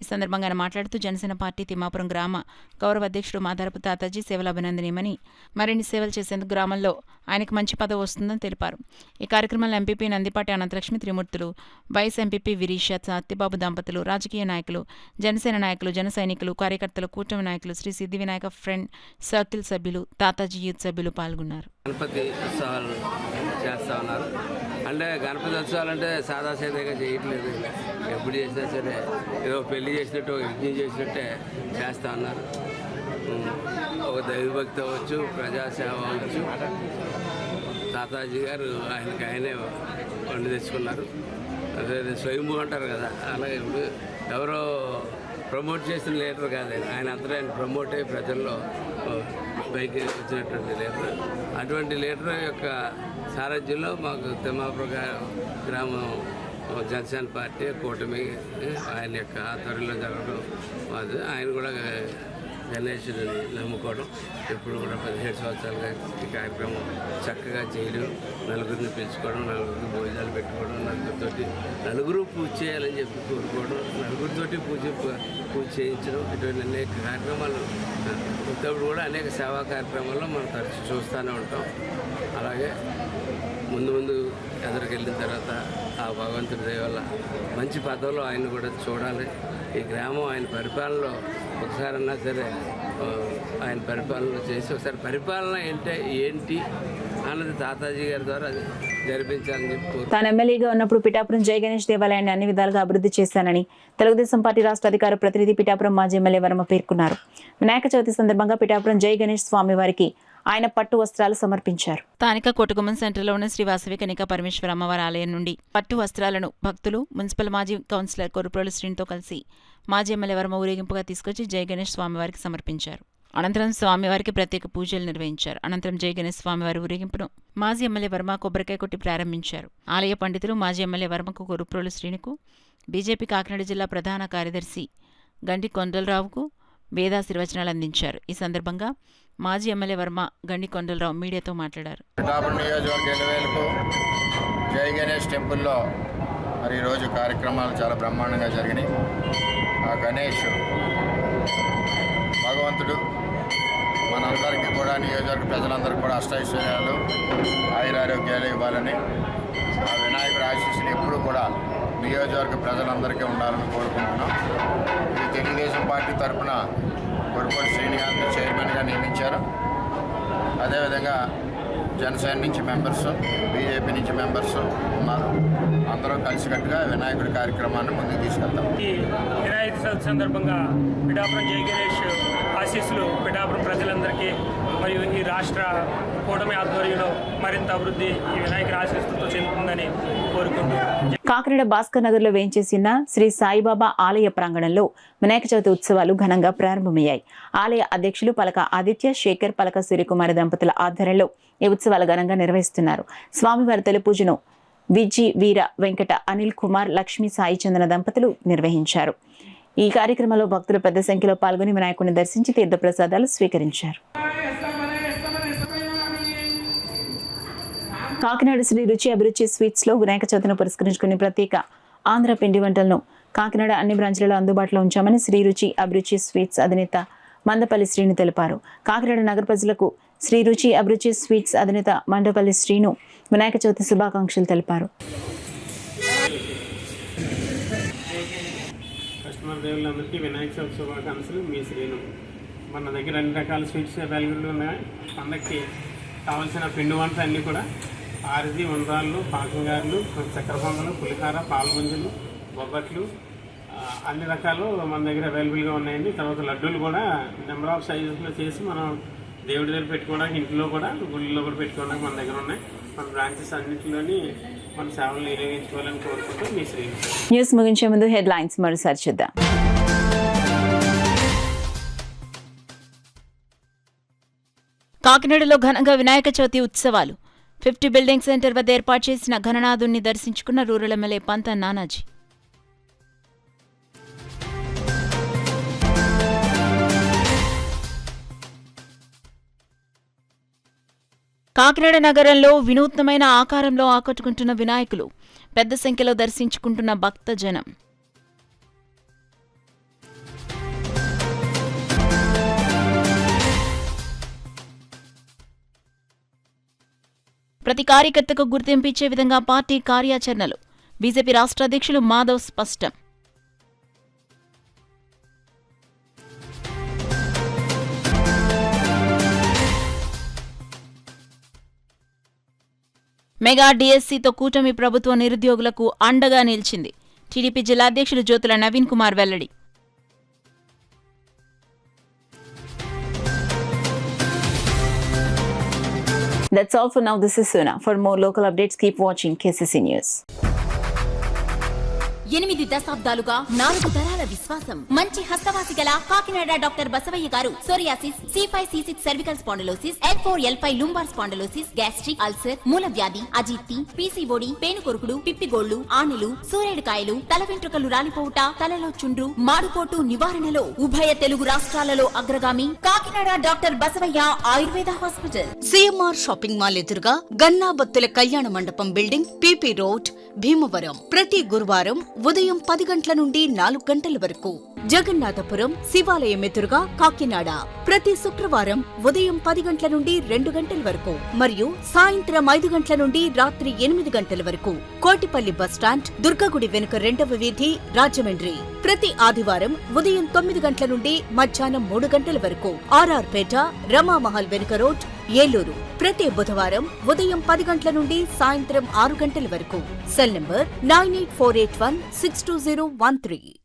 Speaker 5: ఈ సందర్భంగా ఆయన మాట్లాడుతూ జనసేన పార్టీ తిమ్మాపురం గ్రామ గౌరవ అధ్యక్షుడు మాధారపు తాతాజీ సేవలు అభినందనీయమని, మరిన్ని సేవలు చేసేందుకు గ్రామంలో ఆయనకు మంచి పదవి వస్తుందని తెలిపారు. ఈ కార్యక్రమంలో ఎంపీపీ నందిపాటి అనంతలక్ష్మి త్రిమూర్తులు, వైస్ ఎంపీపీ విరీష సత్యబాబు దంపతులు, రాజకీయ నాయకులు, జనసేన నాయకులు, జన సైనికులు, కార్యకర్తలు, కూటమి నాయకులు, శ్రీ సిద్ధి వినాయక ఫ్రెండ్ సర్కిల్ సభ్యులు, తాతాజీ యూత్ సభ్యులు పాల్గొన్నారు.
Speaker 6: గణపతి ఉత్సవాలు చేస్తూ ఉన్నారు. అంటే గణపతి ఉత్సవాలు అంటే సాదాసీదంగా చేయట్లేదు. ఎప్పుడు చేసినా సరే ఏదో పెళ్లి చేసినట్టు యజ్ఞం చేసినట్టే చేస్తూ ఉన్నారు. ఒక దైవభక్తి అవ్వచ్చు, ప్రజాసేవ అవ్వచ్చు. తాతాజీ గారు ఆయనే వండి తెచ్చుకున్నారు. అదే స్వయంభూ అంటారు కదా, అలాగే ఇప్పుడు ఎవరో ప్రమోట్ చేసిన లీడర్ కాదు ఆయన అంతా ఆయన ప్రమోట్ అయ్యి ప్రజల్లో పైకి వచ్చినటువంటి లీడర్. అటువంటి లీడర్ యొక్క సారథ్యంలో మాకు తిమ్మాపురం గ్రామం జనసేన పార్టీ కూటమి ఆయన యొక్క ఆధ్వర్యంలో జరగడం మాది. ఆయన కూడా గణేశుడిని నమ్ముకోవడం, ఎప్పుడు కూడా 17 సంవత్సరాలుగా ఈ కార్యక్రమం చక్కగా చేయడం, నలుగురిని పిలుచుకోవడం, నలుగురికి భోజనాలు పెట్టుకోవడం, నలుగురు పూజ చేయాలని చెప్పి కోరుకోవడం, నలుగురితోటి పూజ చేయించడం, ఇటువంటి అనేక కార్యక్రమాలు ఇంతప్పుడు కూడా అనేక సేవా కార్యక్రమాల్లో మనం తరచు చూస్తూనే ఉంటాం. అలాగే ముందు ఎదురుకెళ్ళిన తర్వాత ఆ భగవంతుడి దయ వల్ల మంచి పదవిలో ఆయన కూడా చూడాలి. ఈ గ్రామం ఆయన పరిపాలనలో ఒకసారన్నా సరే ఆయన పరిపాలన చేసి ఒకసారి పరిపాలన అంటే ఏంటి అన్నది తాతాజీ గారి ద్వారా జరిపించాలని చెప్పి
Speaker 4: తాను ఎమ్మెల్యేగా ఉన్నప్పుడు పిఠాపురం జై గణేష్ దేవాలయాన్ని అన్ని విధాలుగా అభివృద్ధి చేశానని తెలుగుదేశం పార్టీ రాష్ట్ర అధికార ప్రతినిధి పిఠాపురం మాజీ ఎమ్మెల్యే వర్మ పేర్కొన్నారు. వినాయక చవితి సందర్భంగా పిఠాపురం జై గణేష్ స్వామి వారికి ఆయన పట్టు వస్త్రాలు సమర్పించారు.
Speaker 5: స్థానిక కోటగుమ్మం సెంటర్లో ఉన్న శ్రీ వాసవి కనికా పరమేశ్వర అమ్మవారి ఆలయం నుండి పట్టు వస్త్రాలను భక్తులు మున్సిపల్ మాజీ కౌన్సిలర్ కొరుప్రోలు శ్రీనితో కలిసి మాజీ ఎమ్మెల్యే వర్మ ఊరేగింపుగా తీసుకొచ్చి జయ గణేష్ స్వామివారికి సమర్పించారు. అనంతరం స్వామివారికి ప్రత్యేక పూజలు నిర్వహించారు. అనంతరం జయ గణేష్ స్వామివారి ఊరేగింపును మాజీ ఎమ్మెల్యే వర్మ కొబ్బరికాయ కొట్టి ప్రారంభించారు. ఆలయ పండితులు మాజీ ఎమ్మెల్యే వర్మకు కొరుప్రోలు శ్రీనికు, బీజేపీ కాకినాడ జిల్లా ప్రధాన కార్యదర్శి గండి కొండలరావుకు వేదాశీర్వచనాలు అందించారు. ఈ సందర్భంగా మాజీ ఎమ్మెల్యే వర్మ గండి కొండలరావు మీడియాతో మాట్లాడారు.
Speaker 13: జై గణేష్ టెంపుల్లో మరి ఈరోజు కార్యక్రమాలు చాలా బ్రహ్మాండంగా జరిగినాయి. ఆ గణేష్ భగవంతుడు మనందరికీ కూడా, నియోజకవర్గ ప్రజలందరికీ కూడా అష్టైశ్వర్యాలు ఆయురారోగ్యాలు ఇవ్వాలని, ఆ వినాయకుడి ఆశీస్సులు ఎప్పుడూ కూడా నియోజకవర్గ ప్రజలందరికీ ఉండాలని కోరుకుంటున్నాం. ఇది తెలుగుదేశం పార్టీ తరఫున కొరుపూడి శ్రీనివాస్ని చైర్మన్గా నియమించారు. అదేవిధంగా జనసేన నుంచి మెంబర్స్, బీజేపీ నుంచి మెంబర్స్ ఉన్నారు. అందరూ కలిసికట్టుగా వినాయకుడి కార్యక్రమాన్ని ముందుకు తీసుకెళ్తాం.
Speaker 18: ఈ వినాయక చవితి సందర్భంగా పిఠాపురం జై గణేష్ ఆశీస్సులు పిఠాపురం ప్రజలందరికీ మరియు ఈ రాష్ట్ర కూటమి ఆధ్వర్యంలో మరింత అభివృద్ధి ఈ వినాయకుడి ఆశీస్సులతో చెందుతుందని కోరుకుంటున్నాను.
Speaker 4: కాకినాడ భాస్కర్ నగర్ లో వేంచేసిన శ్రీ సాయిబాబా ఆలయ ప్రాంగణంలో వినాయక చవితి ఉత్సవాలు ఘనంగా ప్రారంభమయ్యాయి. ఆలయ అధ్యక్షులు పలక ఆదిత్య శేఖర్, పలక సూర్యకుమారి దంపతుల ఆధ్వర్యంలో ఈ ఉత్సవాలు ఘనంగా నిర్వహిస్తున్నారు. స్వామివారి తొలి పూజను విజి వీర వెంకట అనిల్ కుమార్, లక్ష్మీ సాయి చందన దంపతులు నిర్వహించారు. ఈ కార్యక్రమంలో భక్తులు పెద్ద సంఖ్యలో పాల్గొని వినాయకుడిని దర్శించి తీర్థప్రసాదాలు స్వీకరించారు. కాకినాడ శ్రీ రుచి అభిరుచి స్వీట్స్ లో వినాయక చవితిని పురస్కరించుకుని ప్రత్యేక ఆంధ్ర పిండి వంటలను కాకినాడ అన్ని బ్రాంచ్లలో అందుబాటులో ఉంచామని శ్రీ రుచి అభిరుచి స్వీట్స్ అధినేత మందపల్లి శ్రీను తెలిపారు. కాకినాడ నగర ప్రజలకు శ్రీ రుచి అభిరుచి స్వీట్స్ అధినేత మండపల్లి శ్రీను వినాయక చవితి శుభాకాంక్షలు తెలిపారు.
Speaker 18: కస్టమర్ దేవుళ్ళందరికీ వినాయక చవితి శుభాకాంక్షలు. మీ శ్రీను. మన దగ్గర అన్ని రకాల స్వీట్స్ అవైలబుల్ ఉన్నాయి. పండగకి కావాల్సిన పిండి వంటలు అన్నీ కూడా ఆరిది, ఉండ్రాళ్ళు, పాకంగారులు, చక్కెర పొంగలు, పులిహార, పాలగుంజలు, బొబ్బట్లు అన్ని రకాలు మన దగ్గర అవైలబుల్గా ఉన్నాయండి. తర్వాత లడ్డూలు కూడా నెంబర్ ఆఫ్ సైజెస్లో చేసి మనం దేవుడి దగ్గర పెట్టుకోవడానికి, ఇంట్లో కూడా గుళ్ళలో కూడా పెట్టుకోవడానికి మన దగ్గర ఉన్నాయి. మన బ్రాంచెస్ అన్నింటిలోని మన సేవలు నిర్వహించుకోవాలని కోరుకుంటూ మీ శ్రీను.
Speaker 4: న్యూస్ ముగించే ముందు హెడ్లైన్స్ మరోసారి చూద్దాం.
Speaker 5: కాకినాడలో ఘనంగా వినాయక చవితి ఉత్సవాలు. 50 బిల్డింగ్ సెంటర్ వద్ద ఏర్పాటు చేసిన గణనాథుణ్ణి దర్శించుకున్న రూరల్ ఎమ్మెల్యే పంత నానాజీ. కాకినాడ నగరంలో వినూత్నమైన ఆకారంలో ఆకట్టుకుంటున్న వినాయకులు, పెద్ద సంఖ్యలో దర్శించుకుంటున్న భక్తజనం. ప్రతి కార్యకర్తకు గుర్తింపు ఇచ్చే విధంగా పార్టీ కార్యాచరణలు. బీజేపీ రాష్ట్ర అధ్యక్షులు మాధవ్ స్పష్టం. మెగా డిఎస్సీతో కూటమి ప్రభుత్వం నిరుద్యోగులకు అండగా నిలిచింది. టీడీపీ జిల్లా అధ్యక్షులు జ్యోతుల నవీన్ కుమార్ వెల్లడి.
Speaker 4: That's all for now. This is Suna. For more local updates, keep watching KCC News.
Speaker 2: 8 దశాబ్దాలుగా 4 తరాల విశ్వాసం. మంచి హస్తవాసి గల కాకినాడ డాక్టర్ బసవయ్య గారు psoriasis, C5, C6 cervical spondylosis, L4, L5 lumbar spondylosis, gastric ulcer, మూలవ్యాధి, అజీర్తి, పీసీఓడి, పేనుకొరుకుడు, పిప్పిగోళ్లు, ఆనెలు, సూరేడుకాయలు, తల వెంట్రుకలు రాలిపోవుట, తలలో చుండ్రు, మాడుకోటు నివారణలో ఉభయ తెలుగు రాష్ట్రాలలో అగ్రగామి Kakinada doctor Basavaiah Ayurveda hospital.
Speaker 3: CMR shopping mall ఎదురుగా గన్నాబత్తుల కళ్యాణ మండపం బిల్డింగ్, పీపీ రోడ్, భీమవరం. ప్రతి గురువారం ఉదయం 10 గంటల నుండి 4 గంటల వరకు. జగన్నాథపురం శివాలయం ఎదురుగా కాకినాడ ప్రతి శుక్రవారం ఉదయం 10 గంటల నుండి 2 గంటల వరకు మరియు సాయంత్రం 5 గంటల నుండి రాత్రి 8 గంటల వరకు. కోటిపల్లి బస్టాండ్, దుర్గగుడి వెనుక 2వ వీధి, రాజమండ్రి ప్రతి ఆదివారం ఉదయం 9 గంటల నుండి మధ్యాహ్నం 3 గంటల వరకు. ఆర్ఆర్ పేట, రమామహల్ వెనుక రోడ్, ఏలూరు ప్రతి బుధవారం ఉదయం 10 గంటల నుండి సాయంత్రం 6 గంటల వరకు. Cell number 9848162013.